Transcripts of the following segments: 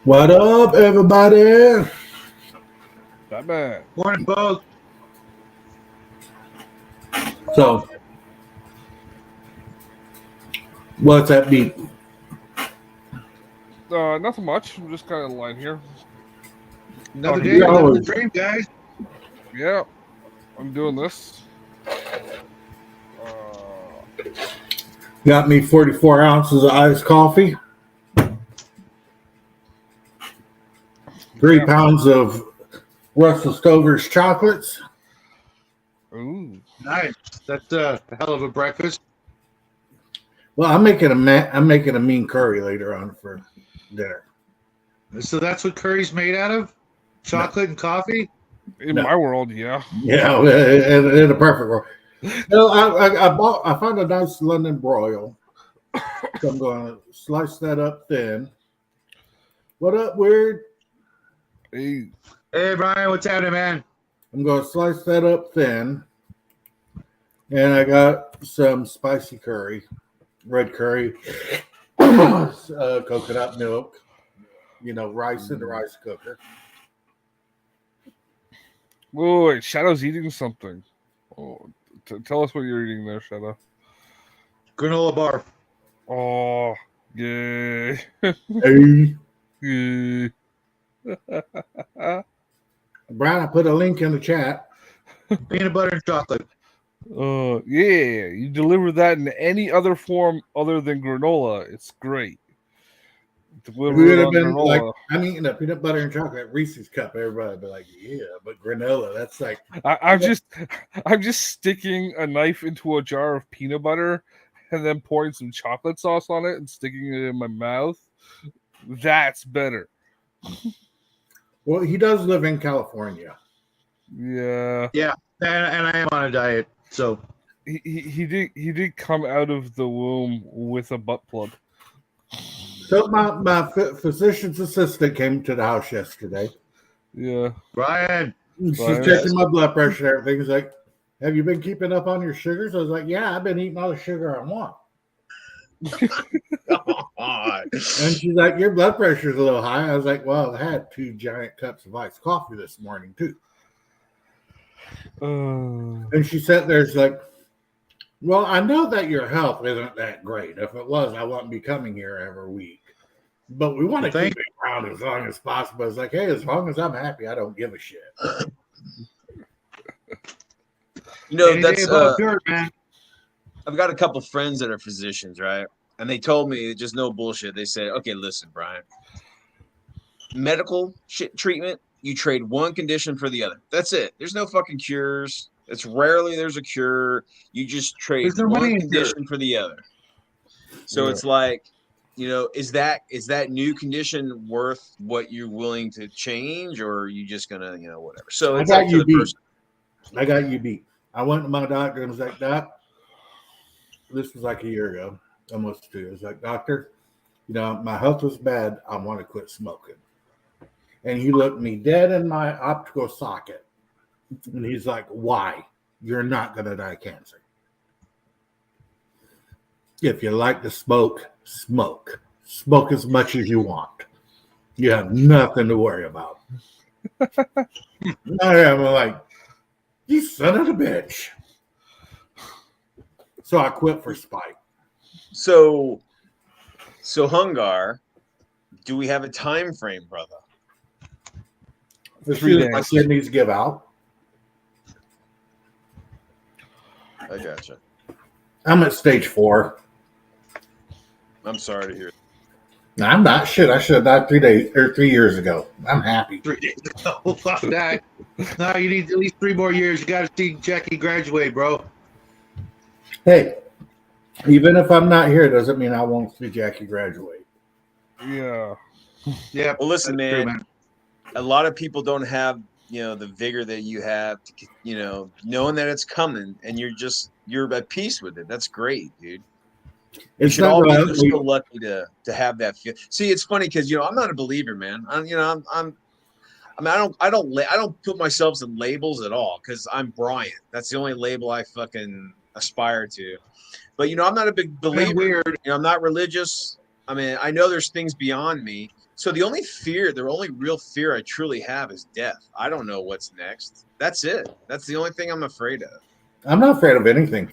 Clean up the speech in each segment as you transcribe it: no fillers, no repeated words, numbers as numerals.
What up, everybody? Batman. Morning, folks. So, what's that beat? Nothing much. I'm just kind of lying here. Another Talking day, to you. living the dream, guys. Yeah, I'm doing this. Uh, Got me 44 ounces of iced coffee, 3 pounds of Russell Stover's chocolates. ooh. Nice. That's a hell of a breakfast. Well, I'm making a mean curry later on for dinner. So that's what curry's made out of? Chocolate and coffee? In No. my world, yeah. Yeah, in a perfect world. Well, I found a nice London broil. So I'm going to slice that up thin. What up, weird? Hey, Hey, Brian, what's happening, man? I'm going to slice that up thin. And I got some spicy curry, red curry, coconut milk, rice in the rice cooker. wait, Shadow's eating something. Oh, tell us what you're eating there, Shadow. Granola bar. Oh, yay. Hey, Yay. Brian, I put a link in the chat. Peanut butter and chocolate. Yeah, you deliver that in any other form other than granola. It's great. If Deliver we it would have on been like, granola. I'm eating a peanut butter and chocolate Reese's cup, everybody would be like, yeah, but granola, that's like, I'm just sticking a knife into a jar of peanut butter and then pouring some chocolate sauce on it and sticking it in my mouth. That's better. well, he does live in California. Yeah. Yeah, and I am on a diet. So He did come out of the womb with a butt plug. So my physician's assistant came to the house yesterday. Yeah. Brian, She's Brian. checking my blood pressure and everything. She's like, have you been keeping up on your sugars? I was like, yeah, I've been eating all the sugar I want. And she's like, your blood pressure's a little high. I was like, well, I had 2 giant cups of iced coffee this morning, too. And she sat there, she's like, well, I know that your health isn't that great. If it was, I wouldn't be coming here every week. But we want to keep it around as long as possible. It's like, hey, as long as I'm happy, I don't give a shit. You know, any day that's above dirt, man. I've got a couple friends that are physicians, right? And they told me, just no bullshit. They said, okay, listen, Brian, medical shit treatment, you trade one condition for the other. That's it. There's no fucking cures. It's rarely there's a cure. You just trade There's no money one in condition for the other. So Yeah. it's like, you know, is that new condition worth what you're willing to change, or are you just gonna, you know, whatever? So it's up to the person. I got you beat. I went to my doctor and was like, Doc, this was like a year ago, almost 2 years. Like, doctor, my health was bad. I want to quit smoking. And he looked me dead in my optical socket. And he's like, why? You're not going to die of cancer. If you like to smoke, smoke. Smoke as much as you want. You have nothing to worry about. I'm like, you son of a bitch. So I quit for spite. So Hungar, do we have a time frame, brother? As 3 soon as my days. kidneys give out, I gotcha. I'm at stage 4. I'm sorry to hear. No, I'm not. Shit, I should have died 3 years ago. I'm happy. 3 days ago. Fuck that. No, you need at least 3 more years. You got to see Jackie graduate, bro. Hey, even if I'm not here, doesn't mean I won't see Jackie graduate. Yeah. Yeah. Well, listen, that's true, man. A lot of people don't have, you know, the vigor that you have to, you know, knowing that it's coming, and you're at peace with it. That's great, dude. You It's should not all be gonna- so lucky to have that feel. See, it's funny because I'm not a believer, man. I don't put myself in labels at all because I'm Brian. That's the only label I fucking aspire to. But I'm not a big believer. weird. I'm not religious. I mean, I know there's things beyond me, So the only real fear I truly have is death. I don't know what's next. That's it. That's the only thing I'm afraid of. I'm not afraid of anything.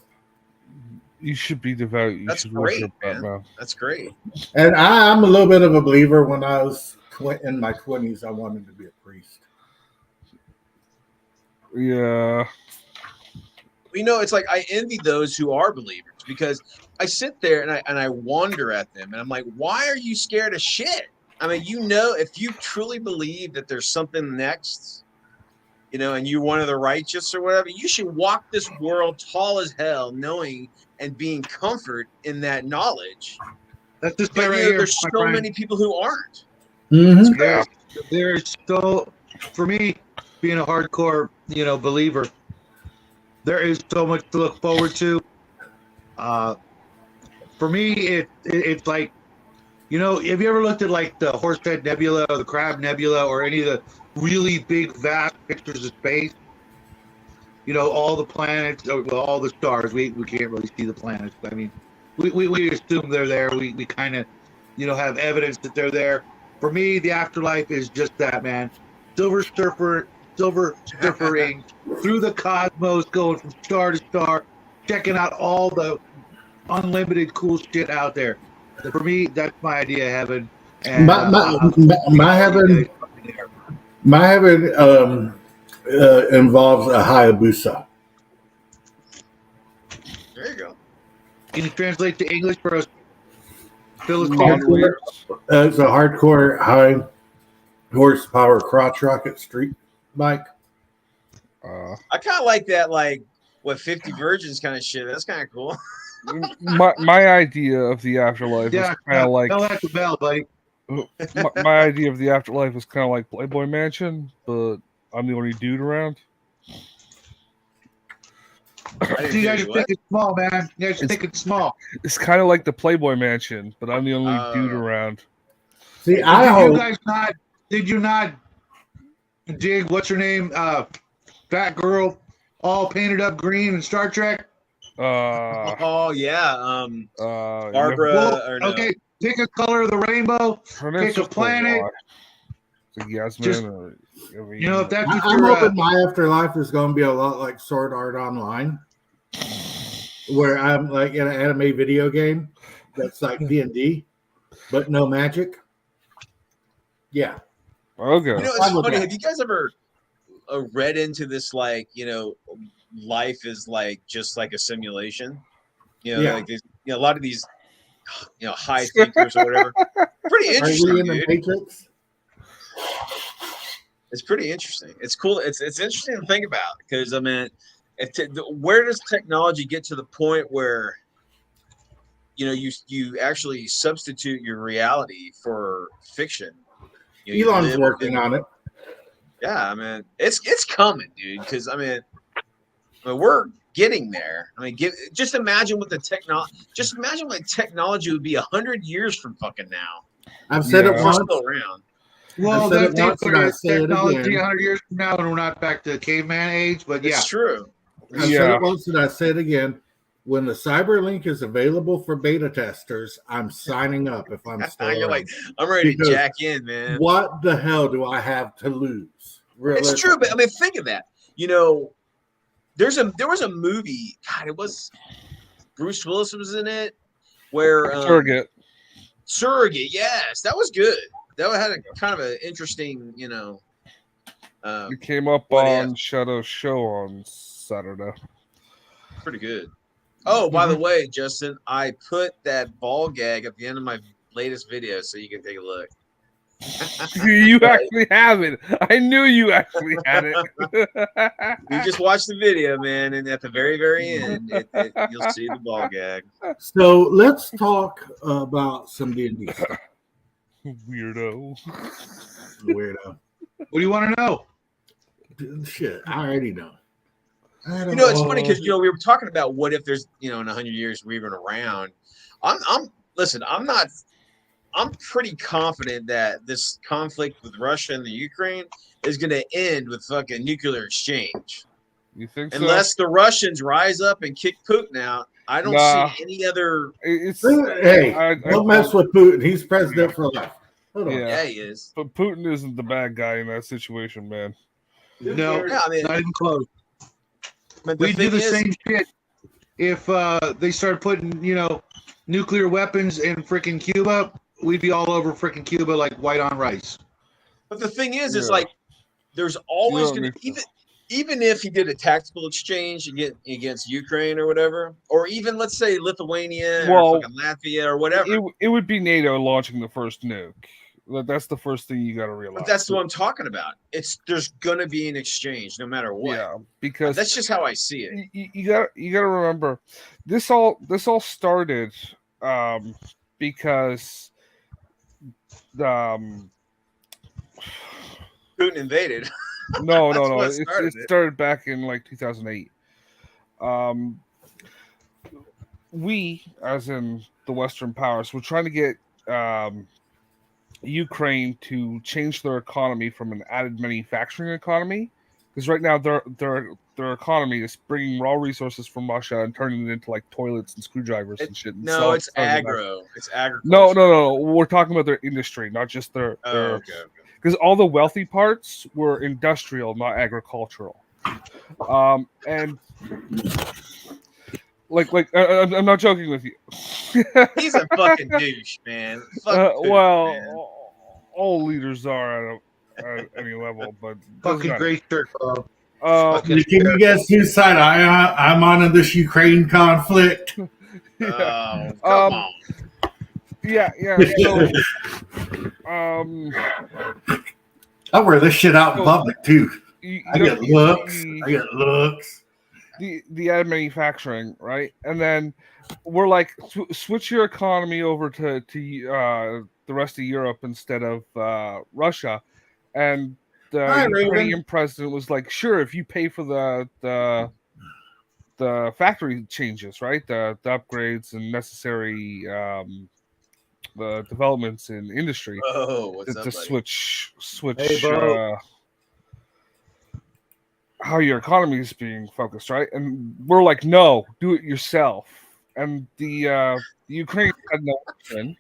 You should be devout. You That's should great, worship that, man. man. That's great. And I'm a little bit of a believer. When I was in my 20s, I wanted to be a priest. Yeah. You know, it's like I envy those who are believers because I sit there and I wonder at them and I'm like, why are you scared of shit? I mean, you know, if you truly believe that there's something next, you know, and you're one of the righteous or whatever, you should walk this world tall as hell, knowing and being comfort in that knowledge. That's this But guy right you know, here. there's my so friend. many people who aren't. Mm-hmm. There's so, for me, being a hardcore, you know, believer, there is so much to look forward to. For me, it's like, you know, have you ever looked at like the Horsehead Nebula or the Crab Nebula or any of the really big, vast pictures of space? You know, all the planets, well, all the stars. We can't really see the planets. But I mean, we assume they're there. We kind of, you know, have evidence that they're there. For me, the afterlife is just that, man. Silver surfering through the cosmos, going from star to star, checking out all the unlimited cool shit out there. For me, that's my idea of heaven. And my heaven involves a Hayabusa. There you go. Can you translate to English for us? Hardcore. It's a hardcore high horsepower crotch rocket street bike. I kind of like that, like, what, 50 Virgins kind of shit. That's kind of cool. my idea of the afterlife is kind of like tell that to Bell, buddy. my idea of the afterlife is kind of like Playboy Mansion, but I'm the only dude around. You guys are thinking small, man. You guys are thinking small. It's kind of like the Playboy Mansion, but I'm the only dude around. See, Did you not dig what's her name? Fat girl, all painted up green in Star Trek. Oh yeah, Barbara. Well, or no. Okay, pick a color of the rainbow. Her name's Pick a just planet. Like Yasmin, Just- or I mean, You know, if that's what I'm you're. hoping my afterlife is going to be a lot like Sword Art Online, where I'm like in an anime video game that's like D&D, but no magic. Yeah. okay. You know, I'm it's with funny. that. Have you guys ever read into this? Like, you know, life is like just like a simulation. You know, Yeah. like these, you know, a lot of these, you know, high thinkers or whatever. Pretty Are interesting, we in the dude. Matrix? It's pretty interesting. It's cool. It's interesting to think about because I mean, where does technology get to the point where, you know, you actually substitute your reality for fiction? You know, Elon's working on it. Yeah, I mean, it's coming, dude. Because I mean, we're getting there. I mean, just imagine what the technology. Just imagine what technology would be 100 years from fucking now. I've said it Yeah. We're once. still around. Well, I said that's it once and I the say it technology again. 100 years from now, and we're not back to the caveman age. But yeah, It's true. I've said it once and I say it again. When the Cyberlink is available for beta testers, I'm signing up if I'm still You're around. like, I'm ready Because to jack in, man. What the hell do I have to lose? It's true, but I mean, think of that. You know, there was a movie. God, it was Bruce Willis was in it. Where Surrogate. Yes, that was good. That had a kind of an interesting, you know. It came up what on if? Shadow Show on Saturday. Pretty good. Oh, by the way, Justin, I put that ball gag at the end of my latest video, so you can take a look. You actually have it. I knew you actually had it. You just watch the video, man, and at the very, very end, you'll see the ball gag. So let's talk about some D&D stuff. Weirdo. Weirdo. what do you want to know? Shit, I already know. You know, it's funny because you know we were talking about what if there's in 100 years we're even around. I'm pretty confident that this conflict with Russia and the Ukraine is going to end with fucking nuclear exchange. You think so? Unless the Russians rise up and kick Putin out, I don't see any other. It's Hey, don't mess with Putin. He's president for life. Hold on. Yeah. Yeah, he is. But Putin isn't the bad guy in that situation, man. No, Yeah, I mean, not even close. but the We do thing the is, same shit if they start putting, nuclear weapons in freaking Cuba. We'd be all over freaking Cuba like white on rice. but the thing is, Yeah. like there's always don't going to need to- even if he did a tactical exchange against Ukraine or whatever, or even let's say Lithuania Well, or fucking Latvia or whatever. It would be NATO launching the first nuke. That's the first thing you got to realize. But that's what I'm talking about. There's gonna be an exchange no matter what. Yeah, because That's just how I see it. you got to remember this all started because Putin invaded. no That's no what it started it. started back in like 2008. We, as in the Western powers, were trying to get Ukraine to change their economy from an added manufacturing economy, because right now their economy is bringing raw resources from Russia and turning it into like toilets and screwdrivers and shit. And No, it's selling them back. agro. It's agriculture. No. We're talking about their industry, not just their. Oh, okay. Because all the wealthy parts were industrial, not agricultural. And I'm not joking with you. He's a fucking douche, man. Fuck Putin, Well, man. all leaders are at any level, but doesn't Fucking matter. great shirt, bro. Can you guess whose side I'm on in this Ukraine conflict? Oh, come on. Yeah. So, I wear this shit out in public too. I get looks. looks. The ad manufacturing, right? And then we're like, switch your economy over to the rest of Europe instead of Russia. And the Ukrainian president was like, sure, if you pay for the factory changes, right? The upgrades and necessary the developments in industry Oh, what's to up, buddy? switch Hey, bro. how your economy is being focused, right? And we're like, no, do it yourself. And the Ukraine had no option.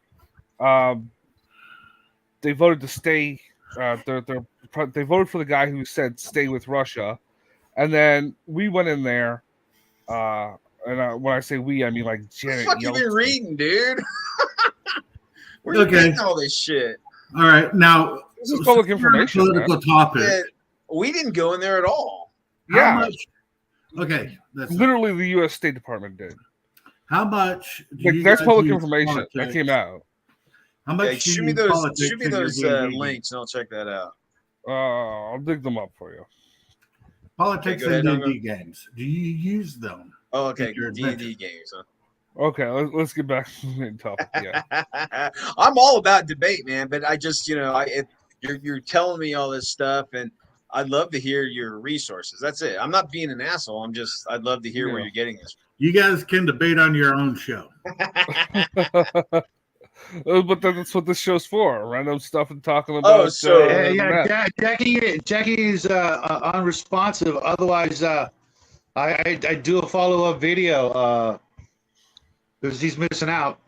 They voted to stay. They voted for the guy who said stay with Russia, and then we went in there. And when I say we, I mean like Janet What the fuck you been Yellen. reading, dude? Where you Okay. getting all this shit? All right, now This is public information, man. political topic. Man, we didn't go in there at all. How Yeah, much? Okay, that's literally the U.S. State Department did. how much. Do Like, you that's guys public use information that politics? came out. How Yeah, much? do shoot you me use those, politics shoot me in your those D&D? links, and I'll check that out. I'll dig them up for you. Politics Okay, go in ahead, D&D games. Do you use them? Oh, okay, Take your D&D adventure. games, huh? Okay, let's get back to the main topic. Yeah. I'm all about debate, man, but I just, you're telling me all this stuff, and I'd love to hear your resources. That's it. I'm not being an asshole. I'd love to hear where Yeah. you're getting this You guys can debate on your own show. from. But that's what this show's for. Random stuff and talking about. so- Jackie is unresponsive. Otherwise, I do a follow-up video because he's missing out.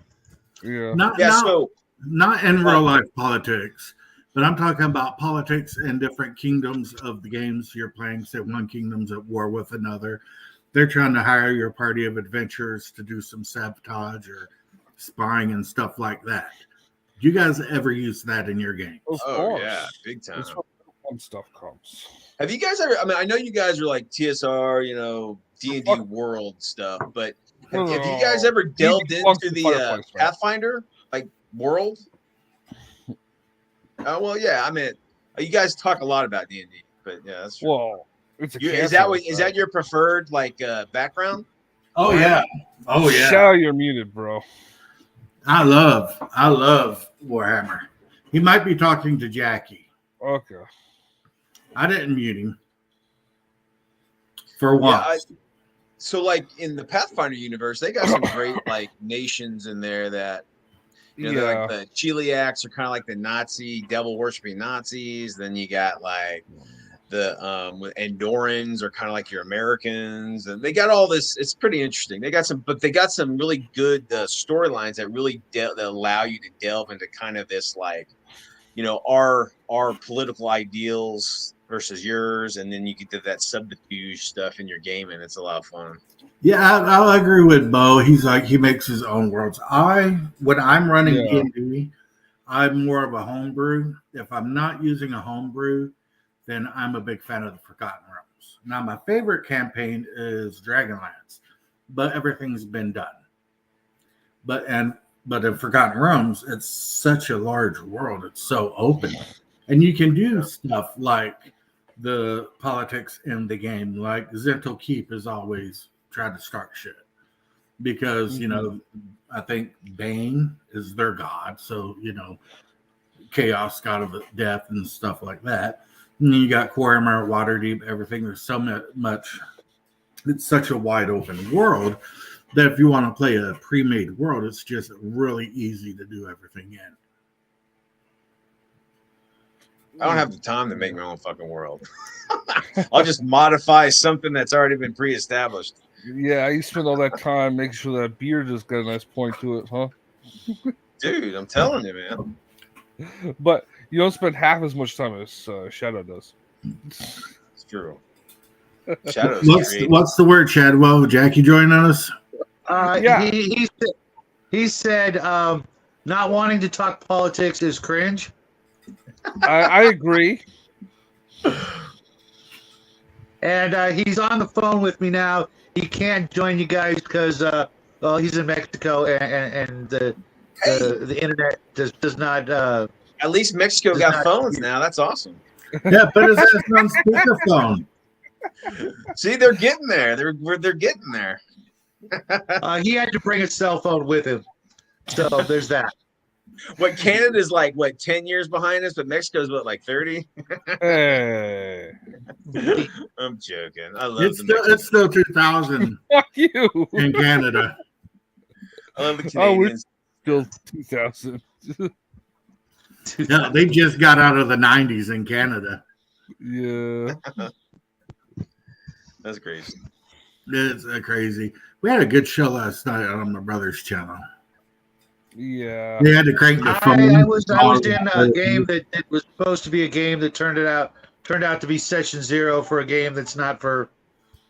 Yeah. Not in real life politics, but I'm talking about politics in different kingdoms of the games you're playing. Say one kingdom's at war with another. They're trying to hire your party of adventurers to do some sabotage or spying and stuff like that. Do you guys ever use that in your game? Of Oh course. yeah, big time. That's where the fun stuff comes. Have you guys ever? I mean, I know you guys are like TSR, D&D Fuck. world stuff, but No, have no, you guys ever delved belongs into to the Fireplace, right? Pathfinder like world? Oh well, yeah. I mean, you guys talk a lot about D&D, but yeah, that's true. Well, it's a Is that your preferred like background? Oh yeah. Oh yeah. Shadow, you're muted, bro. I love Warhammer. He might be talking to Jackie. Okay. I didn't mute him. For once. So like in the Pathfinder universe, they got some great like nations in there that they're like the Chiliacs are kind of like the Nazi devil worshipping Nazis. Then you got like the Andorans are kind of like your Americans, and they got all this. It's pretty interesting. They got some really good storylines that really that allow you to delve into kind of this like our political ideals versus yours, and then you get to that subterfuge stuff in your game, and it's a lot of fun. Yeah, I'll agree with Bo. He's like he makes his own worlds. When I'm running Yeah. D&D, I'm more of a homebrew. If I'm not using a homebrew, then I'm a big fan of the Forgotten Realms. Now, my favorite campaign is Dragonlance, but everything's been done. But in Forgotten Realms, it's such a large world. It's so open, and you can do stuff like the politics in the game. Like Zental Keep is always trying to start shit because I think Bane is their god, so chaos, god of death, and stuff like that. And you got Quarrymer, Waterdeep, everything. There's so much. It's such a wide open world that if you want to play a pre-made world, it's just really easy to do everything in. I don't have the time to make my own fucking world. I'll just modify something that's already been pre-established. Yeah, you spend all that time making sure that beard just got a nice point to it, huh? Dude, I'm telling you, man. But you don't spend half as much time as Shadow does. It's true. Shadows. What's the word, Chadwell? Jackie joining us? Yeah. He said not wanting to talk politics is cringe. I agree. And he's on the phone with me now. He can't join you guys because he's in Mexico and the internet does not. At least Mexico got phones now. That's awesome. Yeah, put his ass on speakerphone. See, they're getting there. They're getting there. He had to bring a cell phone with him, so there's that. What Canada's like? What 10 years behind us? But Mexico's what, like 30? Hey. I'm joking. I love It's still 2000 Fuck you. in Canada. I love the Oh, we're Canadians. still 2000. Yeah, they just got out of the 90s in Canada. Yeah. That's crazy. It's crazy. We had a good show last night on my brother's channel. Yeah. They had to crank the phone. I was in a game that it was supposed to be a game that turned out to be session 0 for a game that's not for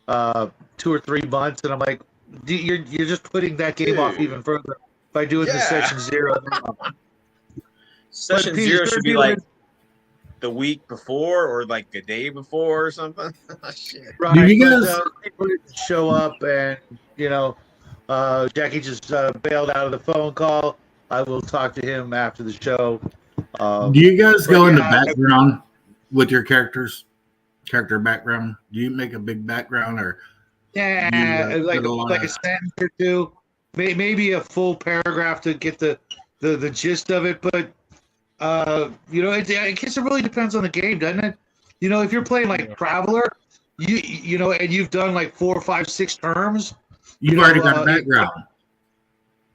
2 or 3 months, and I'm like, you're just putting that game off even further by doing the session 0. Session 0 should be like the week before or like the day before or something. Shit. Right. Do you guys people didn't show up, and Jackie just bailed out of the phone call. I will talk to him after the show. do you guys go into background with your character background? Do you make a big background or like a sentence or two, maybe a full paragraph to get the gist of it, but I guess it really depends on the game, doesn't it? If you're playing like Traveler, and you've done like 4, 5, 6 terms, you've already got a background?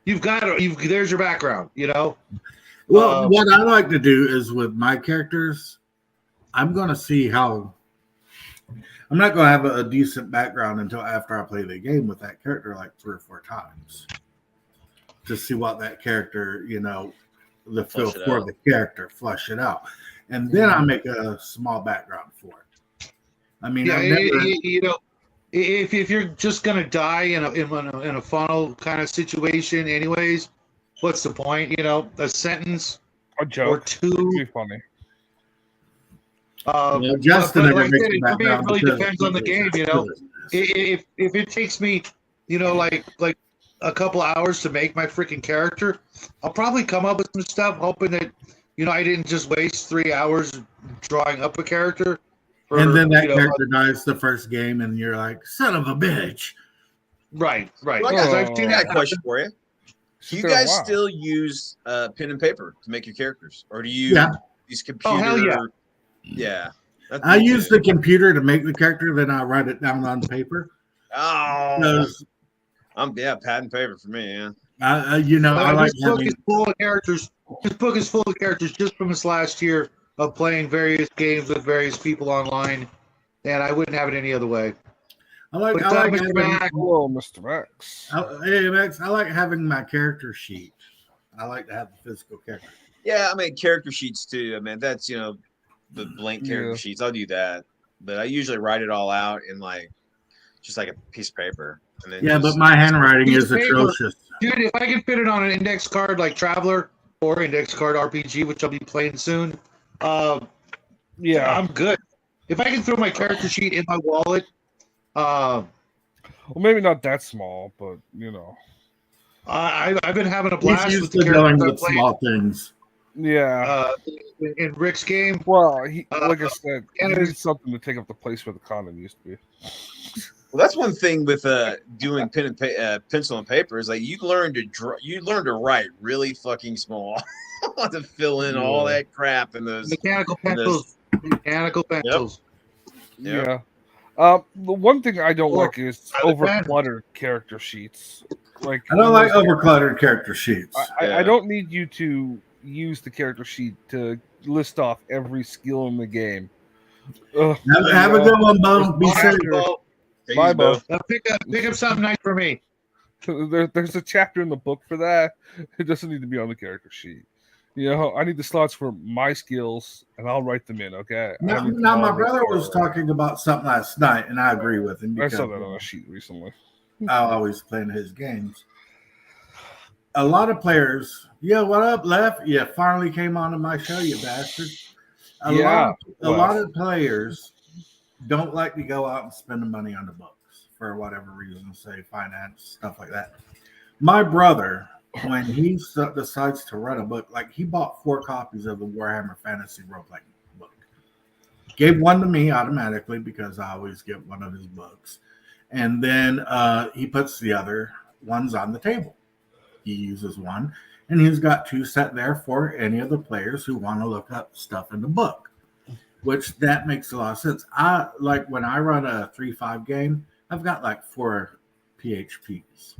There's your background, Well, what I like to do is with my characters, I'm going to see how. I'm not going to have a decent background until after I play the game with that character like 3 or 4 times to see what that character, the feel for the character, flush it out, and then I make a small background for it. I mean, if you're just gonna die in a funnel kind of situation, anyways, what's the point? A sentence A joke. or 2. It'd be funny. Justin but never like makes I said, a for me, it background really because depends on the game. If it takes me, like a couple hours to make my freaking character, I'll probably come up with some stuff, hoping that I didn't just waste 3 hours drawing up a character. And then that character dies the first game, and you're like, "Son of a bitch!" Right. Well, I've seen I got that a question for you. Do you Been a guys while. still use pen and paper to make your characters, or do you use computer? Oh, hell yeah. Yeah. That's I me use too. the computer to make the character, then I write it down on paper. Oh, 'Cause, pad and paper for me. Yeah. I like this book having. is full of characters. This book is full of characters just from this last year of playing various games with various people online, and I wouldn't have it any other way. I like But having. Mr. Mac, Hello, Mr. X. Hey Max, I like having my character sheet. I like to have the physical character. Yeah, I mean character sheets too. I mean that's the blank character Yeah. sheets. I'll do that, but I usually write it all out in like just like a piece of paper, and then Yeah, but just, my handwriting Piece is of paper. atrocious. Dude, if I can fit it on an index card like Traveler or index card RPG, which I'll be playing soon, Yeah. I'm good. If I can throw my character sheet in my wallet, Well, maybe not that small, but I've been having a He's blast used with to the dealing characters I with played. small things. Yeah. In Rick's game. Well, like I said, he and needs something to take up the place where the condom used to be. well, that's one thing with doing pencil and paper is like you learn to write really fucking small to fill in all that crap in those. Mechanical pencils. Mechanical pencils. Yep. Yeah. The one thing I don't Or- like is or the pen. overcluttered character sheets. Like I don't like overcluttered character sheets. I don't need you to use the character sheet to list off every skill in the game. Ugh, Have a good one, Bo. Be All right, safe. Bo. Take Bye, these, Bo. Bo. Now pick up something nice for me. There's a chapter in the book for that. It doesn't need to be on the character sheet. I need the slots for my skills, and I'll write them in. Okay. I Now, don't need to now my all brother write was them. talking about something last night, and I agree with him I because saw that on a sheet recently. I always play in his games. A lot of players, what up, Left? You finally came onto my show, you bastard. A lot of players don't like to go out and spend the money on the books for whatever reason, say finance, stuff like that. My brother, when he decides to run a book, like he bought 4 copies of the Warhammer Fantasy Role-Playing book. Gave one to me automatically because I always get one of his books. And then he puts the other ones on the table. He uses one, and he's got 2 set there for any of the players who want to look up stuff in the book, which that makes a lot of sense. I like when I run a 3-5 game, I've got like 4 PHPs.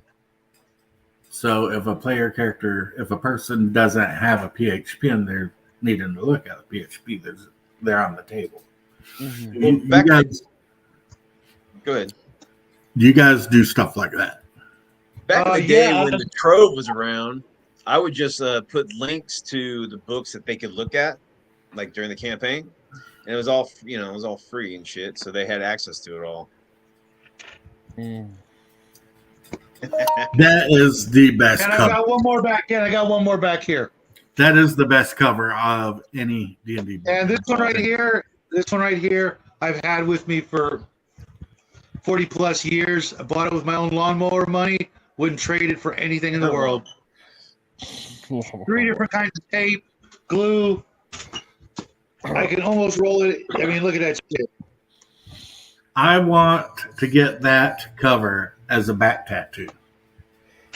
So if a person doesn't have a PHP and they're needing to look at a PHP, they're on the table. Mhm. Well, You guys, Go ahead. you guys do stuff like that. Back in the day yeah. when the Trove was around, I would just put links to the books that they could look at, like during the campaign, and it was all free and shit, so they had access to it all. Mm. That is the best And I cover. got one more back. And I got one more back here. That is the best cover of any D&D book. And this one right here, I've had with me for 40 plus years. I bought it with my own lawnmower money. Wouldn't trade it for anything in the world. 3 different kinds of tape, glue. I can almost roll it. I mean, look at that shit. I want to get that cover as a back tattoo.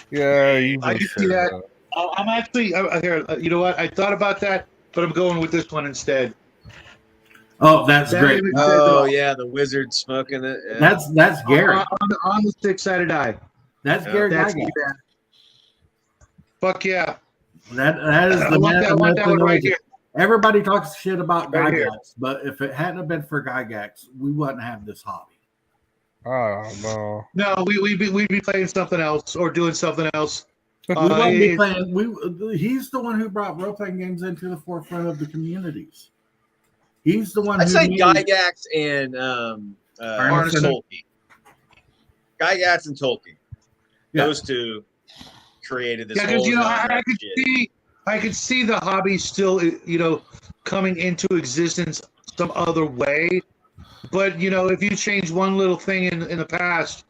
Yeah, you I can see that. I'm actually here. You know what? I thought about that, but I'm going with this one instead. Oh, that's That great. image Oh says it yeah, the wizard smoking it. Yeah. That's all. Gary. On the 6-sided eye. That's Yeah. Gary That's Gygax. Fuck yeah. That is I the want man. that one the right here. Everybody talks shit about Right here. Gygax, but if it hadn't have been for Gygax, we wouldn't have this hobby. I don't know. No, we'd be playing something else or doing something else. We wouldn't be it- playing. He's the one who brought role-playing games into the forefront of the communities. He's the one. I'd who say made- Gygax and Arneson. Tolkien. Gygax and Tolkien. Yeah. Those two created this Yeah, whole because genre of shit. I could see the hobby still coming into existence some other way. But if you change one little thing in the past,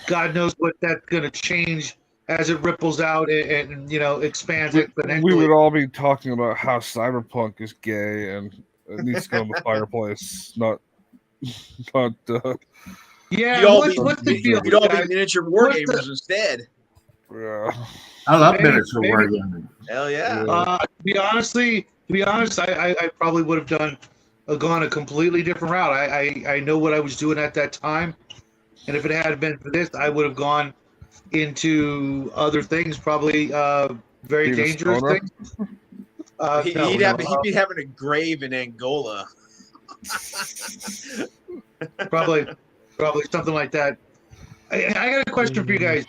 God knows what that's going to change as it ripples out and expands exponentially. We would all be talking about how cyberpunk is gay and it needs to go in the fireplace, not. Yeah, You'd all what's the deal, You'd all be guys? miniature war What's the- gamers instead. Yeah. I love Maybe- miniature maybe- wargaming. Hell yeah. To be honest, I probably would have gone a completely different route. I know what I was doing at that time, and if it had been for this, I would have gone into other things, probably very Being a dangerous stoner? things. He'd be having a grave in Angola. Probably something like that. I got a question for you guys.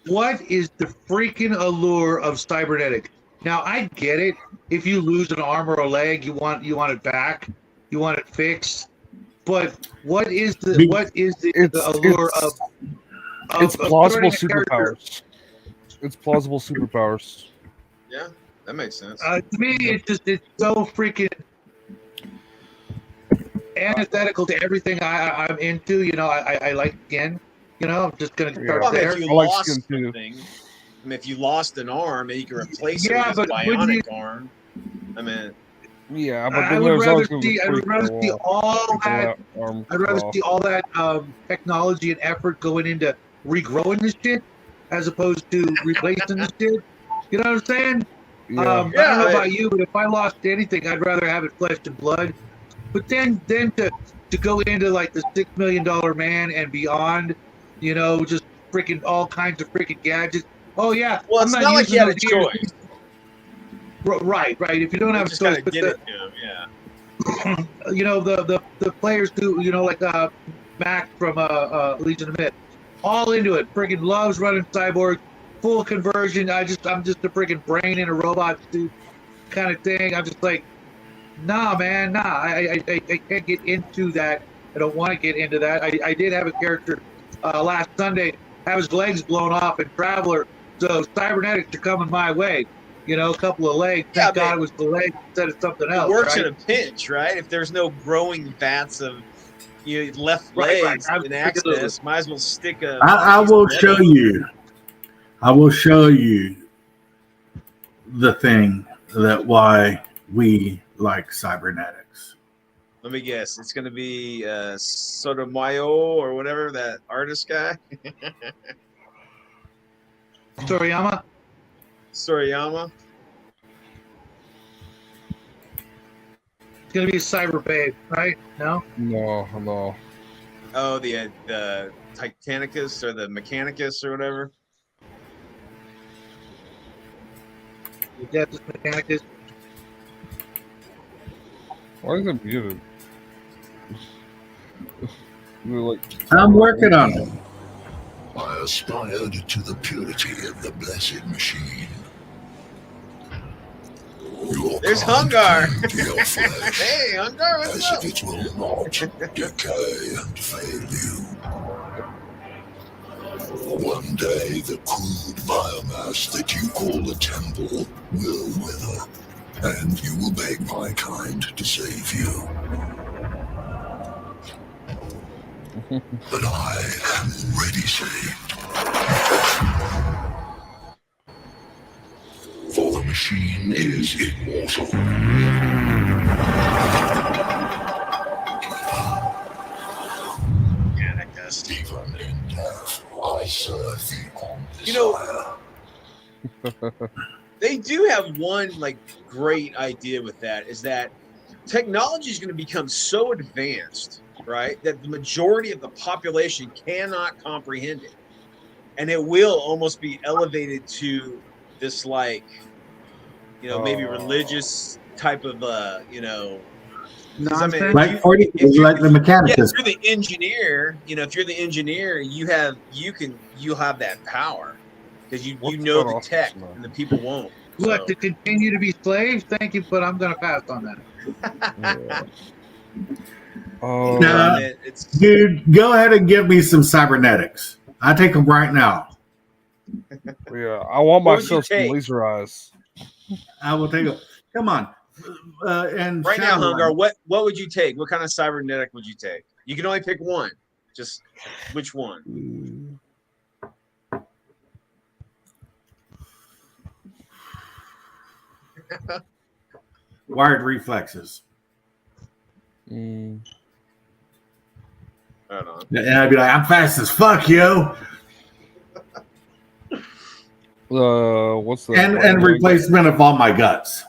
What is the freaking allure of cybernetic? Now I get it. If you lose an arm or a leg, you want it back. You want it fixed. But what is the allure of it's plausible turning a character? superpowers. It's plausible superpowers. Yeah, that makes sense. To me, it's so freaking antithetical to everything I'm into. You know, I like skin. You know, I'm just gonna start Well, there. if you I like lost skin too. something, I mean, if you lost an arm and you can replace it Yeah, with a but wouldn't bionic arm, I mean, Yeah, but I then would there's rather also see. I would rather see all that. I'd rather see all that technology and effort going into regrowing this shit as opposed to replacing this shit. You know what I'm saying? Yeah. I don't know about you, but if I lost anything, I'd rather have it flesh and blood. But then to go into like the $6 million man and beyond, you know, just freaking all kinds of freaking gadgets. Oh yeah, well, it's not like you had a using those choice. Right. If you don't You have a just choice, gotta but give it to him. Yeah. you know the players who like Mac from Legion of Myth, all into it. Friggin' loves running Cyborg, full conversion. I'm just a friggin' brain in a robot suit kind of thing. I'm just like, nah, man, nah. I can't get into that. I don't want to get into that. I did have a character last Sunday have his legs blown off in Traveler, so cybernetics are coming my way. You know, a couple of legs. Yeah, Thank God it was the legs instead of something else. It works right? in a pinch, right? If there's no growing vats of left Right. legs I'm in thinking of access, might as well stick a. I will show you. I will show you the thing that why we like cybernetics. Let me guess. It's going to be Sotomayor or whatever, that artist guy. Toriyama. Sorayama. It's gonna be a Cyber Babe, right? No. No. Oh, the Titanicus or the Mechanicus or whatever. The Death Mechanicus. Why is it muted? You're like, I'm working on it. I aspired to the purity of the blessed machine. Your There's kind Hungar. cling to your flesh, Hey, Hungar, what's as up? if it will not decay and fail you. One day, the crude biomass that you call a temple will wither, and you will beg my kind to save you. But I am already saved. For the machine is immortal. Yeah, I guess. Even in death, I serve the undesired. You know, they do have one like great idea with that, is that technology is going to become so advanced, right, that the majority of the population cannot comprehend it, and it will almost be elevated to this like, maybe religious type of 'cause, I mean, Like 40, if you- like the yeah, Mechanicus. if you're the engineer, if you're the engineer, you'll have that power because you What's know that the off? tech and the people won't. What, So, to continue to be slaves? Thank you, but I'm gonna pass on that. yeah. Oh, Nah. it's Dude, go ahead and give me some cybernetics. I take them right now. yeah. I want What would you myself some take? laser eyes. I will take them. Come on. And right now, Shadowrun. Hungar. What would you take? What kind of cybernetic would you take? You can only pick one. Just which one? Wired reflexes. Mm. I don't know. And I'd be like, I'm fast as fuck, yo. What's the And replacement of all my guts.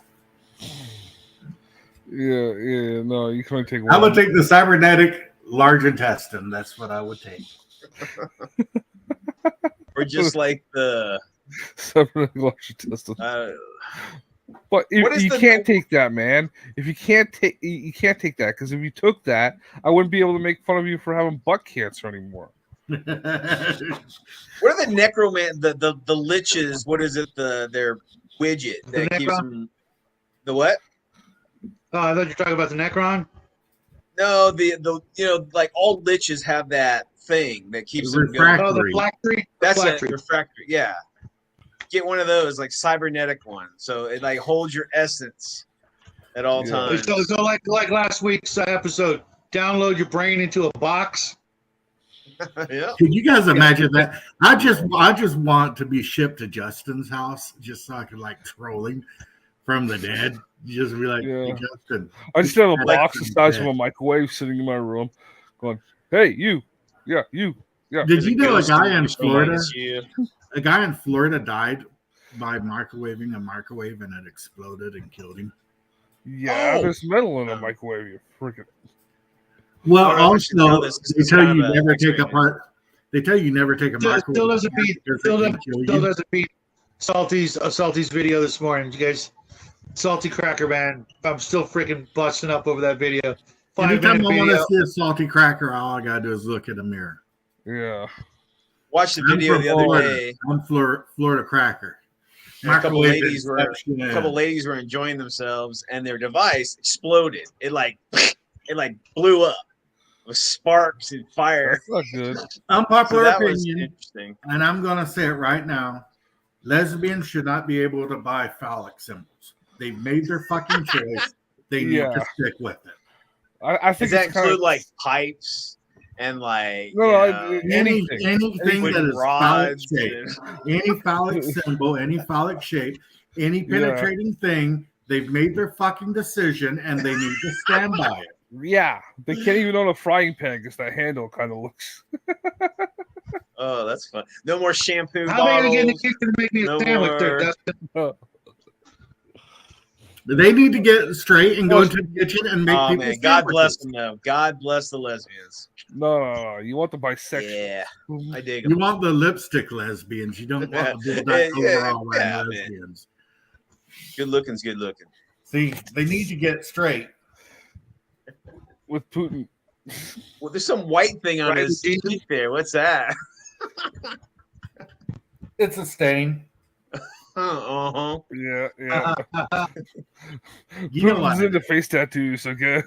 Yeah. No, you can only take one. I would take the cybernetic large intestine. That's what I would take. Or just like the. Cybernetic large intestine. But What is you the- can't take that, man. If you can't take that, because if you took that, I wouldn't be able to make fun of you for having butt cancer anymore. What are the necroman? The liches? What is it? Their widget The that keeps Necron? them. The what? Oh, I thought you were talking about the Necron. No, the like all liches have that thing that keeps them going. Refractory. Oh, the Phylactery. That's a Phylactery. refractory. Yeah, get one of those like cybernetic ones, so it like holds your essence at all Yeah. times. So like last week's episode, download your brain into a box. Yeah. Can you guys imagine that? I just want to be shipped to Justin's house just so I could like troll him from the dead. You just be like, Yeah. hey, Justin. I just have a Like box the from size dead. of a microwave sitting in my room, going, "Hey, you, yeah, you, yeah." Did you know a guy in Ghost Florida? it's you. A guy in Florida died by microwaving a microwave and it exploded and killed him. Yeah, Oh! there's metal in a microwave. You freaking. Well, I don't know if I should also tell this 'cause they it's tell kind you of a never take X-rated. apart. They tell you never take a microwave. Still doesn't beat. because it Still can doesn't, kill still you. doesn't beat Salty's video this morning. You guys, Salty Cracker Man. I'm still freaking busting up over that video. 5-minute Anytime I want video. to see a salty cracker, all I gotta do is look in a mirror. Yeah. Watched the I'm video from the other Florida. day. I'm Florida cracker. And a couple Microwave ladies were exception. a couple ladies were enjoying themselves, and their device exploded. It like blew up with sparks and fire. That's not good. So Unpopular that was opinion, interesting. and I'm gonna say it right now: lesbians should not be able to buy phallic symbols. They've made their fucking choice. They need Yeah. to stick with it. I think Does that it's kind include of like pipes and like No, anything. Anything with that is phallic rods? shaped, any phallic symbol, any phallic shape, any Yeah. penetrating thing, they've made their fucking decision and they need to stand by it. yeah. They can't even own a frying pan because that handle kind of looks. Oh, that's fun. No more shampoo How are they gonna get in the bottles. kitchen and make me a No sandwich there, more. Dustin? They need to get straight and go into the kitchen and make Oh people man, God bless sandwiches. them though. God bless the lesbians. No. You want the bisexual. Yeah, I dig You them. want the lipstick lesbians. You don't want the big Yeah, overall wearing yeah, man. lesbians. Good looking's good looking. See, they need to get straight. With Putin. Well, there's some white thing on Right, his Jesus. cheek there. What's that? It's a stain. Uh-huh. Yeah. You know Putin's what? into face tattoos. Okay.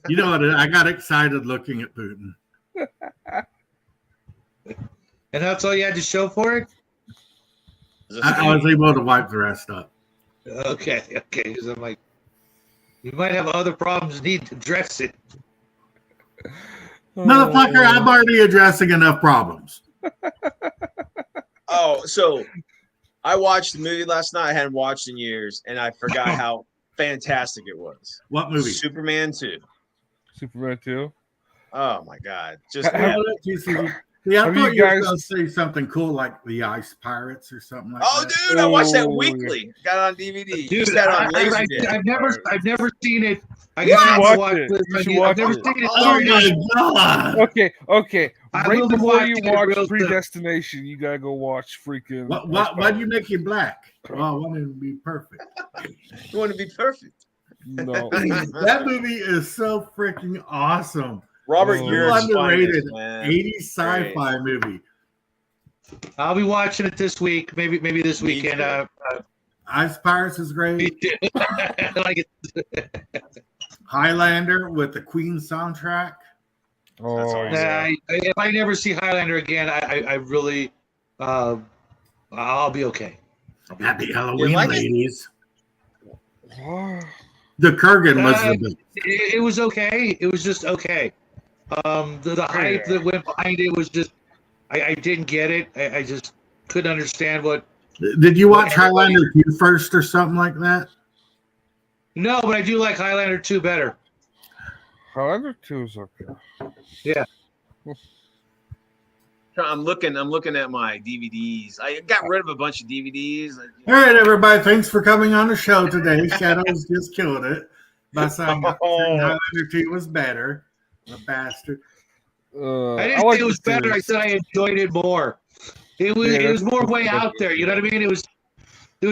You know what? I got excited looking at Putin. And that's all you had to show for it? I was able to wipe the rest up. Okay. Because I'm like, you might have other problems, need to address it. Motherfucker, I'm already addressing enough problems. Oh, so I watched the movie last night. I hadn't watched in years, and I forgot how fantastic it was. What movie? Superman 2. Superman 2. Oh my God! Just Have- See, I Have thought you you were guys- going to say something cool like the Ice Pirates or something like oh, that. dude, I watched that Oh, weekly. Got it on DVD. Dude, Used that on Laserdisc. I've never seen it. I You should gotta watch watch it. this. You should I've watch never it. seen it. Oh Sorry. my god! Okay. I Right will be before you watching it watch real soon. Predestination, you gotta go watch freaking. Why do you make you black? Oh, I want him to be perfect. You want to be perfect. No. That movie is so freaking awesome. Robert Oh. Europe's Underrated. finest, man. 80s sci-fi movie. I'll be watching it this week. Maybe this Me weekend. too. Ice Pirates is great. I like it. Highlander with the Queen soundtrack. Oh, awesome. yeah. If I never see Highlander again, I really, I'll be okay. Happy Halloween, like it? ladies. What? The Kurgan was the best. It was okay. It was just okay. The hype that went behind it was just, I didn't get it. I just couldn't understand what. Did you watch Everybody- Highlander 2 first or something like that? No, but I do like Highlander 2 better. Highlander 2 is okay. I'm looking at my DVDs. I got rid of a bunch of DVDs. All right, everybody. Thanks for coming on the show today. Shadows just killed it by saying Highlander 2 was better. A bastard. I didn't like say it was the better. I series. said I enjoyed it more. It was more way out there. You know what I mean? It was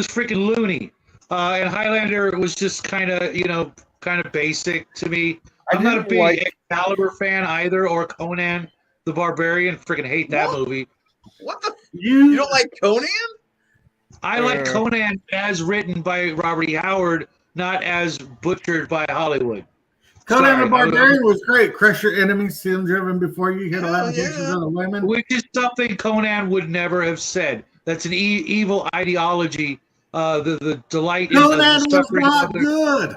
freaking loony. And Highlander was just kind of basic to me. I'm not a didn't big like- Excalibur fan either, or Conan the Barbarian. Freaking hate that What? movie. What the? You You don't like Conan? I like Conan as written by Robert E. Howard, not as butchered by Hollywood. Conan the Barbarian was great. Crush your enemies, see them driven before you hit Hell 11 yeah. pictures of the women. Which is something Conan would never have said. That's an evil ideology. The delight in Conan the was suffering of not others. good.